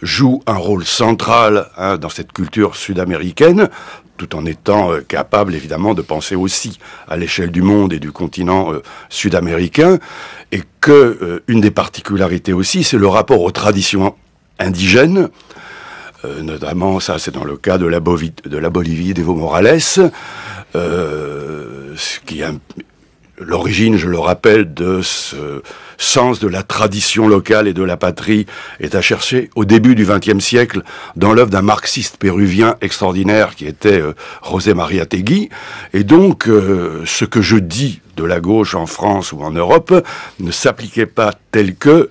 joue un rôle central dans cette culture sud-américaine, tout en étant capable, évidemment, de penser aussi à l'échelle du monde et du continent sud-américain, et que une des particularités aussi, c'est le rapport aux traditions indigènes, notamment, ça c'est dans le cas de la Bolivie d'Evo Morales, ce qui est l'origine, je le rappelle, de ce sens de la tradition locale et de la patrie est à chercher au début du XXe siècle dans l'œuvre d'un marxiste péruvien extraordinaire qui était José María Tegui. Et donc, ce que je dis de la gauche en France ou en Europe ne s'appliquait pas tel que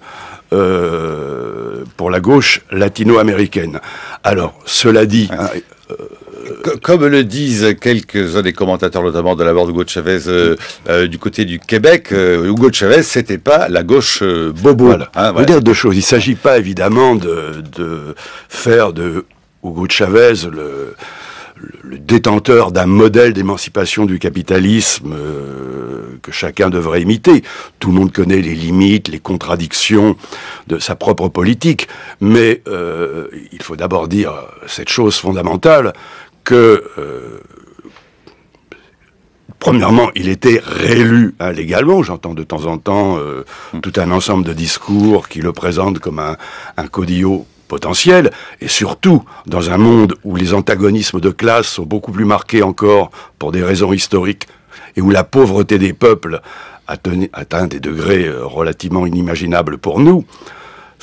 pour la gauche latino-américaine. Alors, cela dit...
Comme le disent quelques-uns des commentateurs, notamment de la mort d'Hugo Chavez du côté du Québec, Hugo Chavez, c'était pas la gauche bobo.
Voilà. Je veux dire deux choses. Il ne s'agit pas évidemment de faire de Hugo Chavez le détenteur d'un modèle d'émancipation du capitalisme que chacun devrait imiter. Tout le monde connaît les limites, les contradictions de sa propre politique. Mais il faut d'abord dire cette chose fondamentale que, premièrement, il était réélu légalement. J'entends de temps en temps tout un ensemble de discours qui le présentent comme un caudillo potentiel, et surtout dans un monde où les antagonismes de classe sont beaucoup plus marqués encore pour des raisons historiques, et où la pauvreté des peuples atteint des degrés relativement inimaginables pour nous.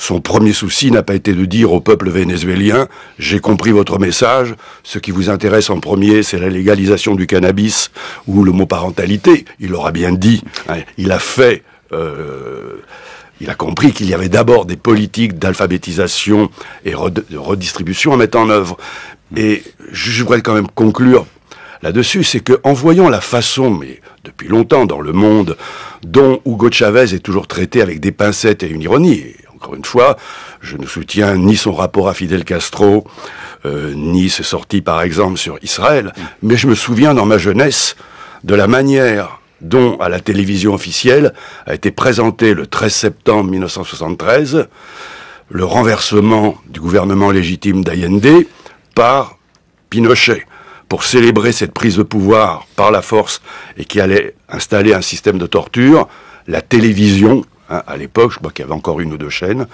son premier souci n'a pas été de dire au peuple vénézuélien « J'ai compris votre message, ce qui vous intéresse en premier, c'est la légalisation du cannabis ou le mot parentalité ». Il aura bien dit, hein, il a fait... il a compris qu'il y avait d'abord des politiques d'alphabétisation et de redistribution à mettre en œuvre. Et je voudrais quand même conclure là-dessus, c'est qu'en voyant la façon, mais depuis longtemps dans le monde, dont Hugo Chavez est toujours traité avec des pincettes et une ironie, et encore une fois, je ne soutiens ni son rapport à Fidel Castro, ni ses sorties par exemple sur Israël, mais je me souviens dans ma jeunesse de la manière dont, à la télévision officielle, a été présenté le 13 septembre 1973 le renversement du gouvernement légitime d'Allende par Pinochet, pour célébrer cette prise de pouvoir par la force et qui allait installer un système de torture. La télévision, hein, à l'époque, je crois qu'il y avait encore une ou deux chaînes,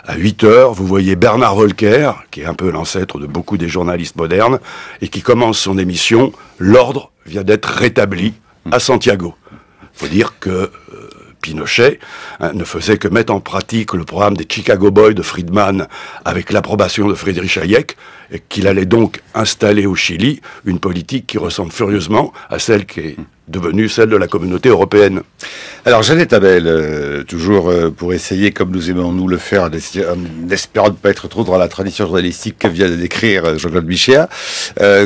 à 8 heures, vous voyez Bernard Volcker, qui est un peu l'ancêtre de beaucoup des journalistes modernes, et qui commence son émission « L'ordre vient d'être rétabli à Santiago ». Il faut dire que Pinochet ne faisait que mettre en pratique le programme des Chicago Boys de Friedman avec l'approbation de Friedrich Hayek, et qu'il allait donc installer au Chili une politique qui ressemble furieusement à celle qui est devenue celle de la communauté européenne.
Alors Jeannette Abel, toujours pour essayer, comme nous aimons nous le faire, en espérant ne pas être trop dans la tradition journalistique que vient de décrire Jean-Claude Michéa,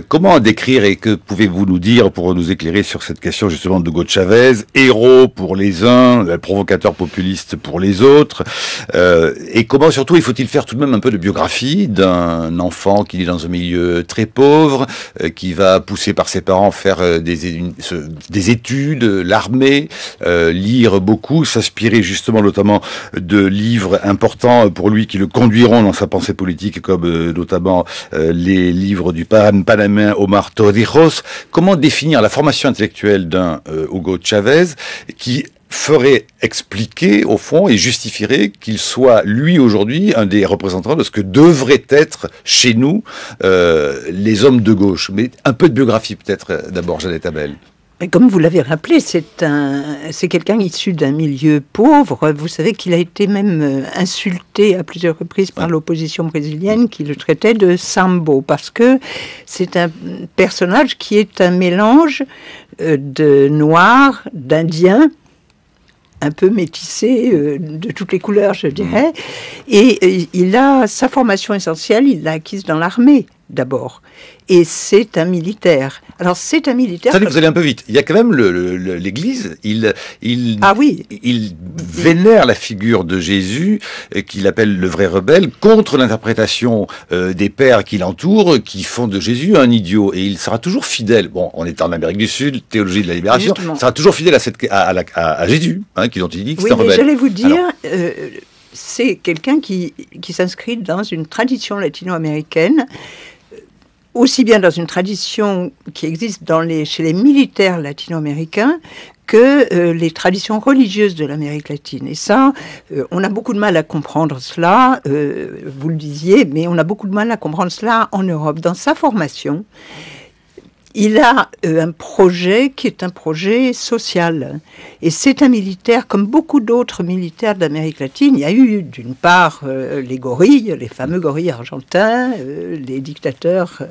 comment décrire et que pouvez-vous nous dire pour nous éclairer sur cette question justement de Hugo Chavez, héros pour les uns, provocateur populiste pour les autres, et comment surtout il faut-il faire tout de même un peu de biographie d'un enfant qui est dans un milieu très pauvre, qui va pousser par ses parents faire des études, l'armée, lire beaucoup, s'inspirer justement notamment de livres importants pour lui qui le conduiront dans sa pensée politique, comme notamment les livres du panaméen Omar Torrijos. Comment définir la formation intellectuelle d'un Hugo Chavez qui ferait expliquer, au fond, et justifierait qu'il soit, lui, aujourd'hui, un des représentants de ce que devraient être, chez nous, les hommes de gauche. Mais un peu de biographie, peut-être, d'abord, Jeannette Abel.
Comme vous l'avez rappelé, c'est quelqu'un issu d'un milieu pauvre. Vous savez qu'il a été même insulté à plusieurs reprises par l'opposition brésilienne qui le traitait de Sambo, parce que c'est un personnage qui est un mélange de noirs, d'indiens, un peu métissé, de toutes les couleurs, je dirais. Et il a sa formation essentielle, il l'a acquise dans l'armée, d'abord. Et c'est un militaire. Alors, c'est un militaire...
Attendez, vous allez un peu vite. Il y a quand même l'Église, il vénère la figure de Jésus, qu'il appelle le vrai rebelle, contre l'interprétation des pères qui l'entourent, qui font de Jésus un idiot. Et il sera toujours fidèle. Bon, on est en Amérique du Sud, théologie de la libération. Justement. Il sera toujours fidèle à Jésus, hein, dont il dit que c'est un rebelle.
J'allais vous dire... c'est quelqu'un qui s'inscrit dans une tradition latino-américaine, aussi bien dans une tradition qui existe chez les militaires latino-américains que les traditions religieuses de l'Amérique latine. Et ça, on a beaucoup de mal à comprendre cela, vous le disiez, mais on a beaucoup de mal à comprendre cela en Europe. Dans sa formation, il a un projet qui est un projet social. Et c'est un militaire, comme beaucoup d'autres militaires d'Amérique latine. Il y a eu, d'une part, les gorilles, les fameux gorilles argentins, les dictateurs,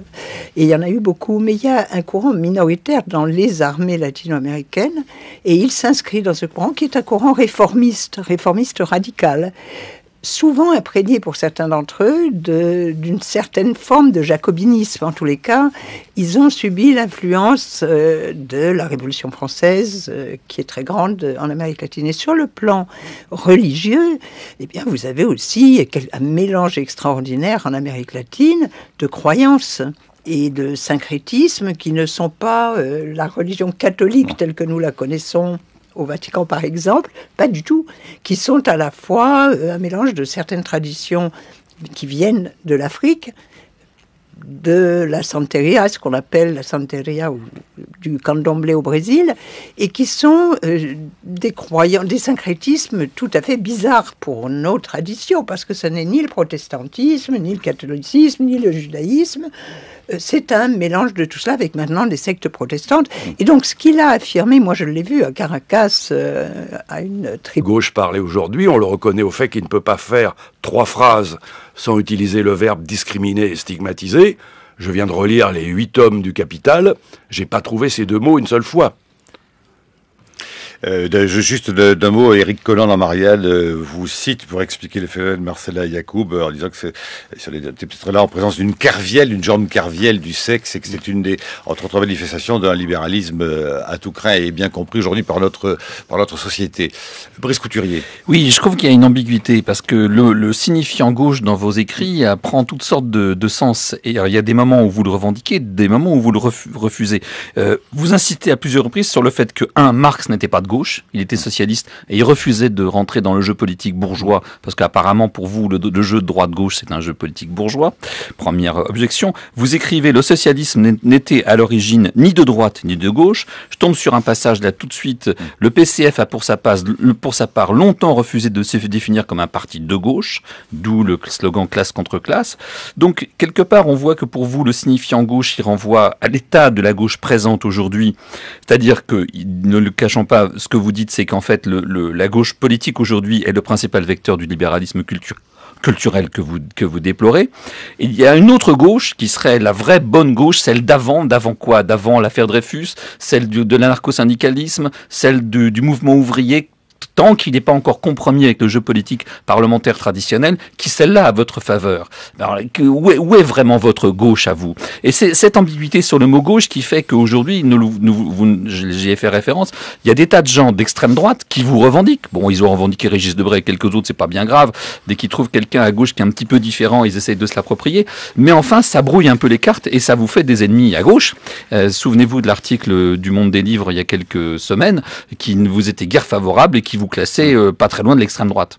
et il y en a eu beaucoup. Mais il y a un courant minoritaire dans les armées latino-américaines, et il s'inscrit dans ce courant qui est un courant réformiste radical. Souvent imprégné pour certains d'entre eux d'une certaine forme de jacobinisme. En tous les cas, ils ont subi l'influence de la Révolution française, qui est très grande en Amérique latine. Et sur le plan religieux, eh bien, vous avez aussi un mélange extraordinaire en Amérique latine de croyances et de syncrétisme qui ne sont pas la religion catholique telle que nous la connaissons au Vatican par exemple, pas du tout, qui sont à la fois un mélange de certaines traditions qui viennent de l'Afrique, de la Santeria, ce qu'on appelle la Santeria, ou du candomblé au Brésil, et qui sont des syncrétismes tout à fait bizarres pour nos traditions, parce que ce n'est ni le protestantisme, ni le catholicisme, ni le judaïsme. C'est un mélange de tout ça avec maintenant des sectes protestantes. Et donc, ce qu'il a affirmé, moi je l'ai vu à Caracas, à une tribu.
Gauche parlait aujourd'hui, on le reconnaît au fait qu'il ne peut pas faire 3 phrases sans utiliser le verbe discriminer et stigmatiser. Je viens de relire les 8 tomes du Capital, j'ai pas trouvé ces 2 mots une seule fois.
Juste d'un mot, Éric Colland dans Marielle vous cite pour expliquer le phénomène Marcella Yacoub en disant que c'est sur les titres là en présence d'une kervielle, une jambe kervielle du sexe, et que c'est une des entre autres manifestations d'un libéralisme à tout craint et bien compris aujourd'hui par notre société. Brice Couturier.
Oui, je trouve qu'il y a une ambiguïté parce que le signifiant gauche dans vos écrits prend toutes sortes de sens. Et il y a des moments où vous le revendiquez, des moments où vous le refusez. Vous insistez à plusieurs reprises sur le fait que Marx n'était pas de gauche, il était socialiste et il refusait de rentrer dans le jeu politique bourgeois parce qu'apparemment pour vous le jeu de droite-gauche c'est un jeu politique bourgeois. Première objection. Vous écrivez le socialisme n'était à l'origine ni de droite ni de gauche. Je tombe sur un passage là tout de suite. Le PCF a pour sa part longtemps refusé de se définir comme un parti de gauche, d'où le slogan classe contre classe. Donc quelque part on voit que pour vous le signifiant gauche il renvoie à l'état de la gauche présente aujourd'hui, c'est-à-dire que ne le cachons pas, ce que vous dites, c'est qu'en fait, la gauche politique aujourd'hui est le principal vecteur du libéralisme culturel que vous déplorez. Et il y a une autre gauche qui serait la vraie bonne gauche, celle d'avant quoi? D'avant l'affaire Dreyfus, celle de l'anarcho-syndicalisme, celle du mouvement ouvrier, tant qu'il n'est pas encore compromis avec le jeu politique parlementaire traditionnel, qui celle-là à votre faveur. Alors, où est vraiment votre gauche à vous? Et c'est cette ambiguïté sur le mot gauche qui fait qu'aujourd'hui, j'y ai fait référence, il y a des tas de gens d'extrême droite qui vous revendiquent. Bon, ils ont revendiqué Régis Debray et quelques autres, c'est pas bien grave. Dès qu'ils trouvent quelqu'un à gauche qui est un petit peu différent, ils essayent de se l'approprier. Mais enfin, ça brouille un peu les cartes et ça vous fait des ennemis à gauche. Souvenez-vous de l'article du Monde des Livres il y a quelques semaines qui ne vous était guère favorable et qui vous classez pas très loin de l'extrême droite.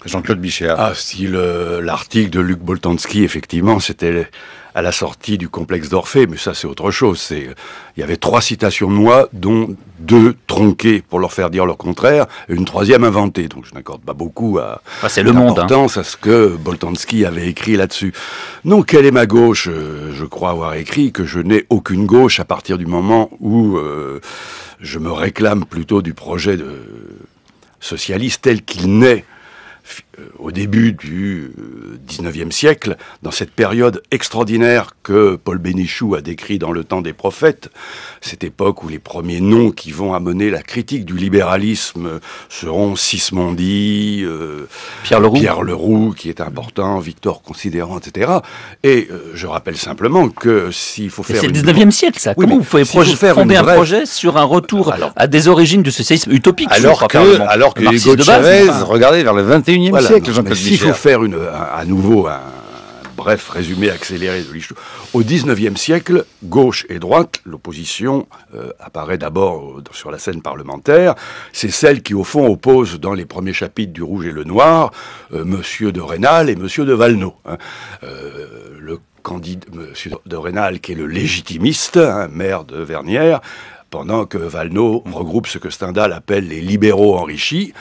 Jean-Claude Bichéa.
Ah, si l'article de Luc Boltanski, effectivement, c'était à la sortie du complexe d'Orphée, mais ça c'est autre chose. Il y avait 3 citations de moi, dont 2 tronquées pour leur faire dire leur contraire, et une 3e inventée. Donc je n'accorde pas beaucoup
c'est le monde,
à ce que Boltanski avait écrit là-dessus. Non, quelle est ma gauche? Je crois avoir écrit que je n'ai aucune gauche à partir du moment où je me réclame plutôt du projet de socialiste tel qu'il naît au début du 19e siècle, dans cette période extraordinaire que Paul Bénichou a décrit dans Le Temps des Prophètes, cette époque où les premiers noms qui vont amener la critique du libéralisme seront Sismondi, Pierre Leroux, qui est important, Victor Considérant, etc. Et je rappelle simplement que s'il faut faire...
C'est le 19e siècle, ça. Oui, comment vous pouvez fonder un projet sur un retour à des origines de ce socialisme utopique?
Alors que Hugo de Chavez, regardez vers le 21e siècle, Jean-Claude
S'il faut faire à nouveau un bref résumé accéléré de l'histoire, au 19e siècle, gauche et droite, l'opposition apparaît d'abord sur la scène parlementaire. C'est celle qui, au fond, oppose dans les premiers chapitres du Rouge et le Noir, Monsieur de Rênal et Monsieur de Valenod. Le candidat, Monsieur de Rênal, qui est le légitimiste, maire de Vernières, pendant que Valenod regroupe ce que Stendhal appelle les libéraux enrichis.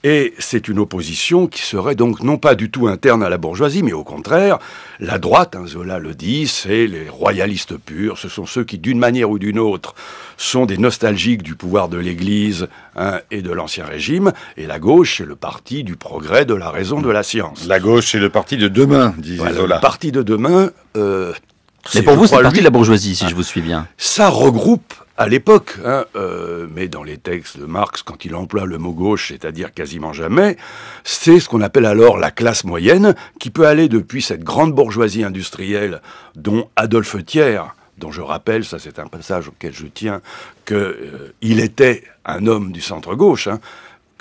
Et c'est une opposition qui serait donc non pas du tout interne à la bourgeoisie, mais au contraire, la droite, Zola le dit, c'est les royalistes purs, ce sont ceux qui, d'une manière ou d'une autre, sont des nostalgiques du pouvoir de l'Église et de l'Ancien Régime, et la gauche, c'est le parti du progrès, de la raison, de la science.
La gauche, c'est le parti de demain, disait Zola.
Le parti de demain...
mais pour vous, c'est le parti de la bourgeoisie, si je vous suis bien.
Ça regroupe... À l'époque, mais dans les textes de Marx, quand il emploie le mot gauche, c'est-à-dire quasiment jamais, c'est ce qu'on appelle alors la classe moyenne, qui peut aller depuis cette grande bourgeoisie industrielle dont Adolphe Thiers, dont je rappelle, ça c'est un passage auquel je tiens, qu'il était un homme du centre-gauche,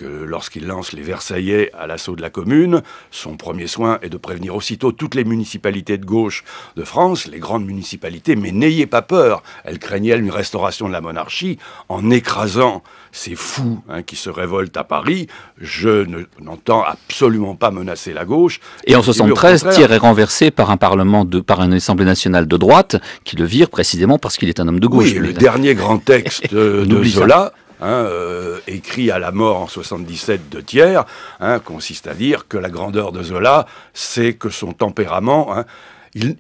que lorsqu'il lance les Versaillais à l'assaut de la Commune, son premier soin est de prévenir aussitôt toutes les municipalités de gauche de France, les grandes municipalités, mais n'ayez pas peur, elles craignaient une restauration de la monarchie en écrasant ces fous qui se révoltent à Paris. Je n'entends absolument pas menacer la gauche.
Et en 73, Thiers est renversé par par une Assemblée nationale de droite qui le vire précisément parce qu'il est un homme de gauche.
Oui, le dernier grand texte de Zola, écrit à la mort en 77 de Thiers, consiste à dire que la grandeur de Zola, c'est que son tempérament...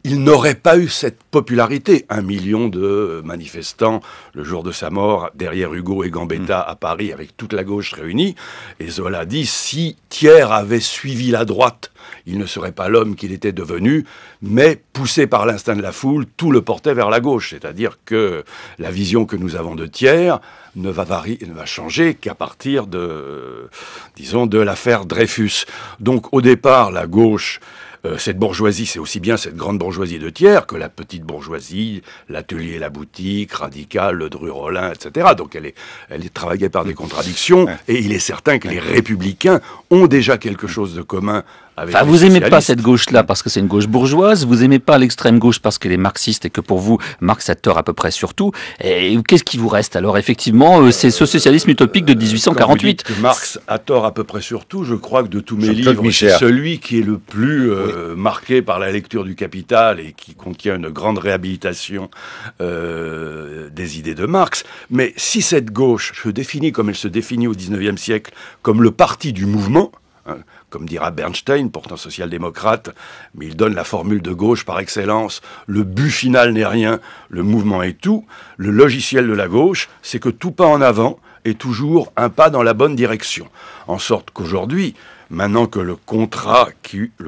Il n'aurait pas eu cette popularité. 1 million de manifestants le jour de sa mort derrière Hugo et Gambetta à Paris avec toute la gauche réunie. Et Zola dit, si Thiers avait suivi la droite, il ne serait pas l'homme qu'il était devenu, mais poussé par l'instinct de la foule, tout le portait vers la gauche. C'est-à-dire que la vision que nous avons de Thiers ne va changer qu'à partir de l'affaire Dreyfus. Donc au départ, la gauche... cette bourgeoisie, c'est aussi bien cette grande bourgeoisie de Thiers que la petite bourgeoisie, l'atelier, la boutique, Radical, le Dru-Rollin, etc. Donc elle est travaillée par des contradictions, et il est certain que les républicains ont déjà quelque chose de commun avec les
vous
socialistes.
aimez pas cette gauche-là parce que c'est une gauche bourgeoise, vous aimez pas l'extrême gauche parce qu'elle est marxiste et que pour vous, Marx a tort à peu près sur tout. Et qu'est-ce qui vous reste alors? Effectivement, c'est ce socialisme utopique de 1848.
Quand vous dites que Marx a tort à peu près sur tout, je crois que de tous mes livres, c'est celui qui est le plus marqué par la lecture du Capital et qui contient une grande réhabilitation des idées de Marx. Mais si cette gauche se définit comme elle se définit au XIXe siècle, comme le parti du mouvement, comme dira Bernstein, pourtant social-démocrate, mais il donne la formule de gauche par excellence, le but final n'est rien, le mouvement est tout. Le logiciel de la gauche, c'est que tout pas en avant est toujours un pas dans la bonne direction. En sorte qu'aujourd'hui, maintenant que le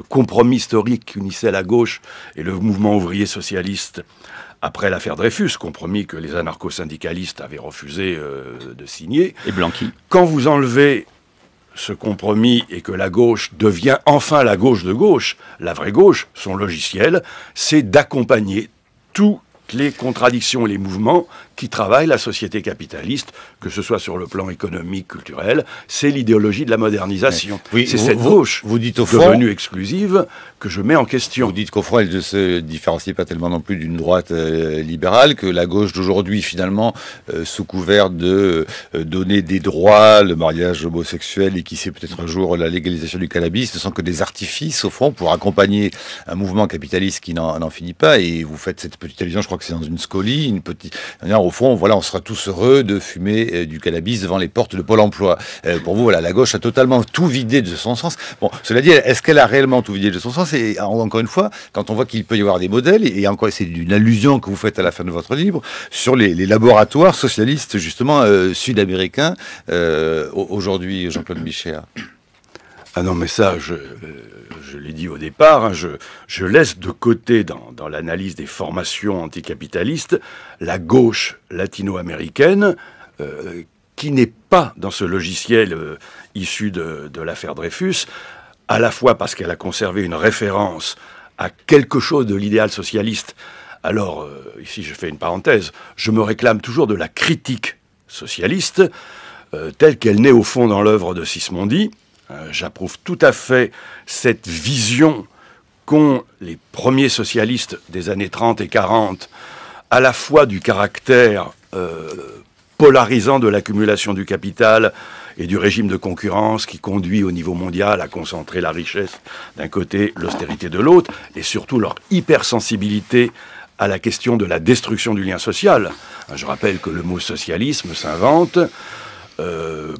compromis historique qui unissait la gauche et le mouvement ouvrier socialiste après l'affaire Dreyfus, compromis que les anarcho-syndicalistes avaient refusé de signer,
et Blanqui,
quand vous enlevez ce compromis et que la gauche devient enfin la gauche de gauche, la vraie gauche, son logiciel, c'est d'accompagner toutes les contradictions et les mouvements qui travaillent la société capitaliste, que ce soit sur le plan économique, culturel. C'est l'idéologie de la modernisation.
Oui,
c'est cette gauche
vous dites au fond,
devenue exclusive que je mets en question.
Vous dites qu'au fond, elle ne se différencie pas tellement non plus d'une droite libérale, que la gauche d'aujourd'hui, finalement, sous couvert de donner des droits, le mariage homosexuel et qui sait peut-être un jour la légalisation du cannabis, ne sont que des artifices, au fond, pour accompagner un mouvement capitaliste qui n'en finit pas. Et vous faites cette petite allusion, je crois que c'est dans une scolie, une petite... Au fond, voilà, on sera tous heureux de fumer du cannabis devant les portes de Pôle emploi. Pour vous, voilà, la gauche a totalement tout vidé de son sens. Bon, cela dit, est-ce qu'elle a réellement tout vidé de son sens? Et encore une fois, quand on voit qu'il peut y avoir des modèles, et encore, c'est une allusion que vous faites à la fin de votre livre, sur les laboratoires socialistes, justement, sud-américains, aujourd'hui, Jean-Claude Michéa.
Ah non, mais ça, je l'ai dit au départ, je laisse de côté dans l'analyse des formations anticapitalistes la gauche latino-américaine qui n'est pas dans ce logiciel issu de l'affaire Dreyfus, à la fois parce qu'elle a conservé une référence à quelque chose de l'idéal socialiste. Alors, ici je fais une parenthèse, je me réclame toujours de la critique socialiste, telle qu'elle naît au fond dans l'œuvre de Sismondi. J'approuve tout à fait cette vision qu'ont les premiers socialistes des années 30 et 40, à la fois du caractère polarisant de l'accumulation du capital et du régime de concurrence qui conduit au niveau mondial à concentrer la richesse d'un côté, l'austérité de l'autre, et surtout leur hypersensibilité à la question de la destruction du lien social. Je rappelle que le mot socialisme s'invente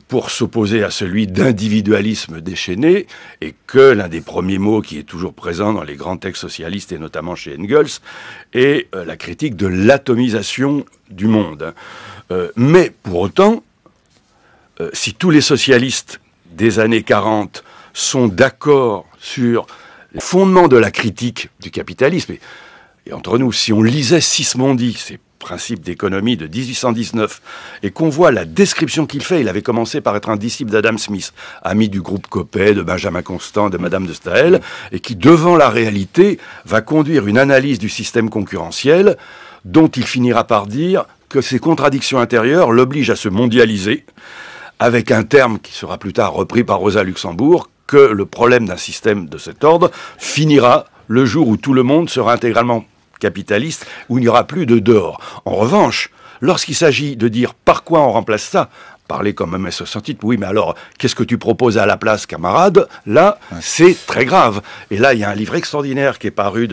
pour s'opposer à celui d'individualisme déchaîné, et que l'un des premiers mots qui est toujours présent dans les grands textes socialistes, et notamment chez Engels, est la critique de l'atomisation du monde. Mais pour autant, si tous les socialistes des années 40 sont d'accord sur les fondements de la critique du capitalisme, et entre nous, si on lisait Sismondi, c'est principe d'économie de 1819, et qu'on voit la description qu'il fait, il avait commencé par être un disciple d'Adam Smith, ami du groupe Coppet, de Benjamin Constant, de Madame de Staël, et qui, devant la réalité, va conduire une analyse du système concurrentiel, dont il finira par dire que ses contradictions intérieures l'obligent à se mondialiser, avec un terme qui sera plus tard repris par Rosa Luxembourg, que le problème d'un système de cet ordre finira le jour où tout le monde sera intégralement capitaliste, où il n'y aura plus de dehors. En revanche, lorsqu'il s'agit de dire par quoi on remplace ça, parler comme un MS-68, oui, mais alors, qu'est-ce que tu proposes à la place, camarade? Là, c'est très grave. Et là, il y a un livre extraordinaire qui est paru de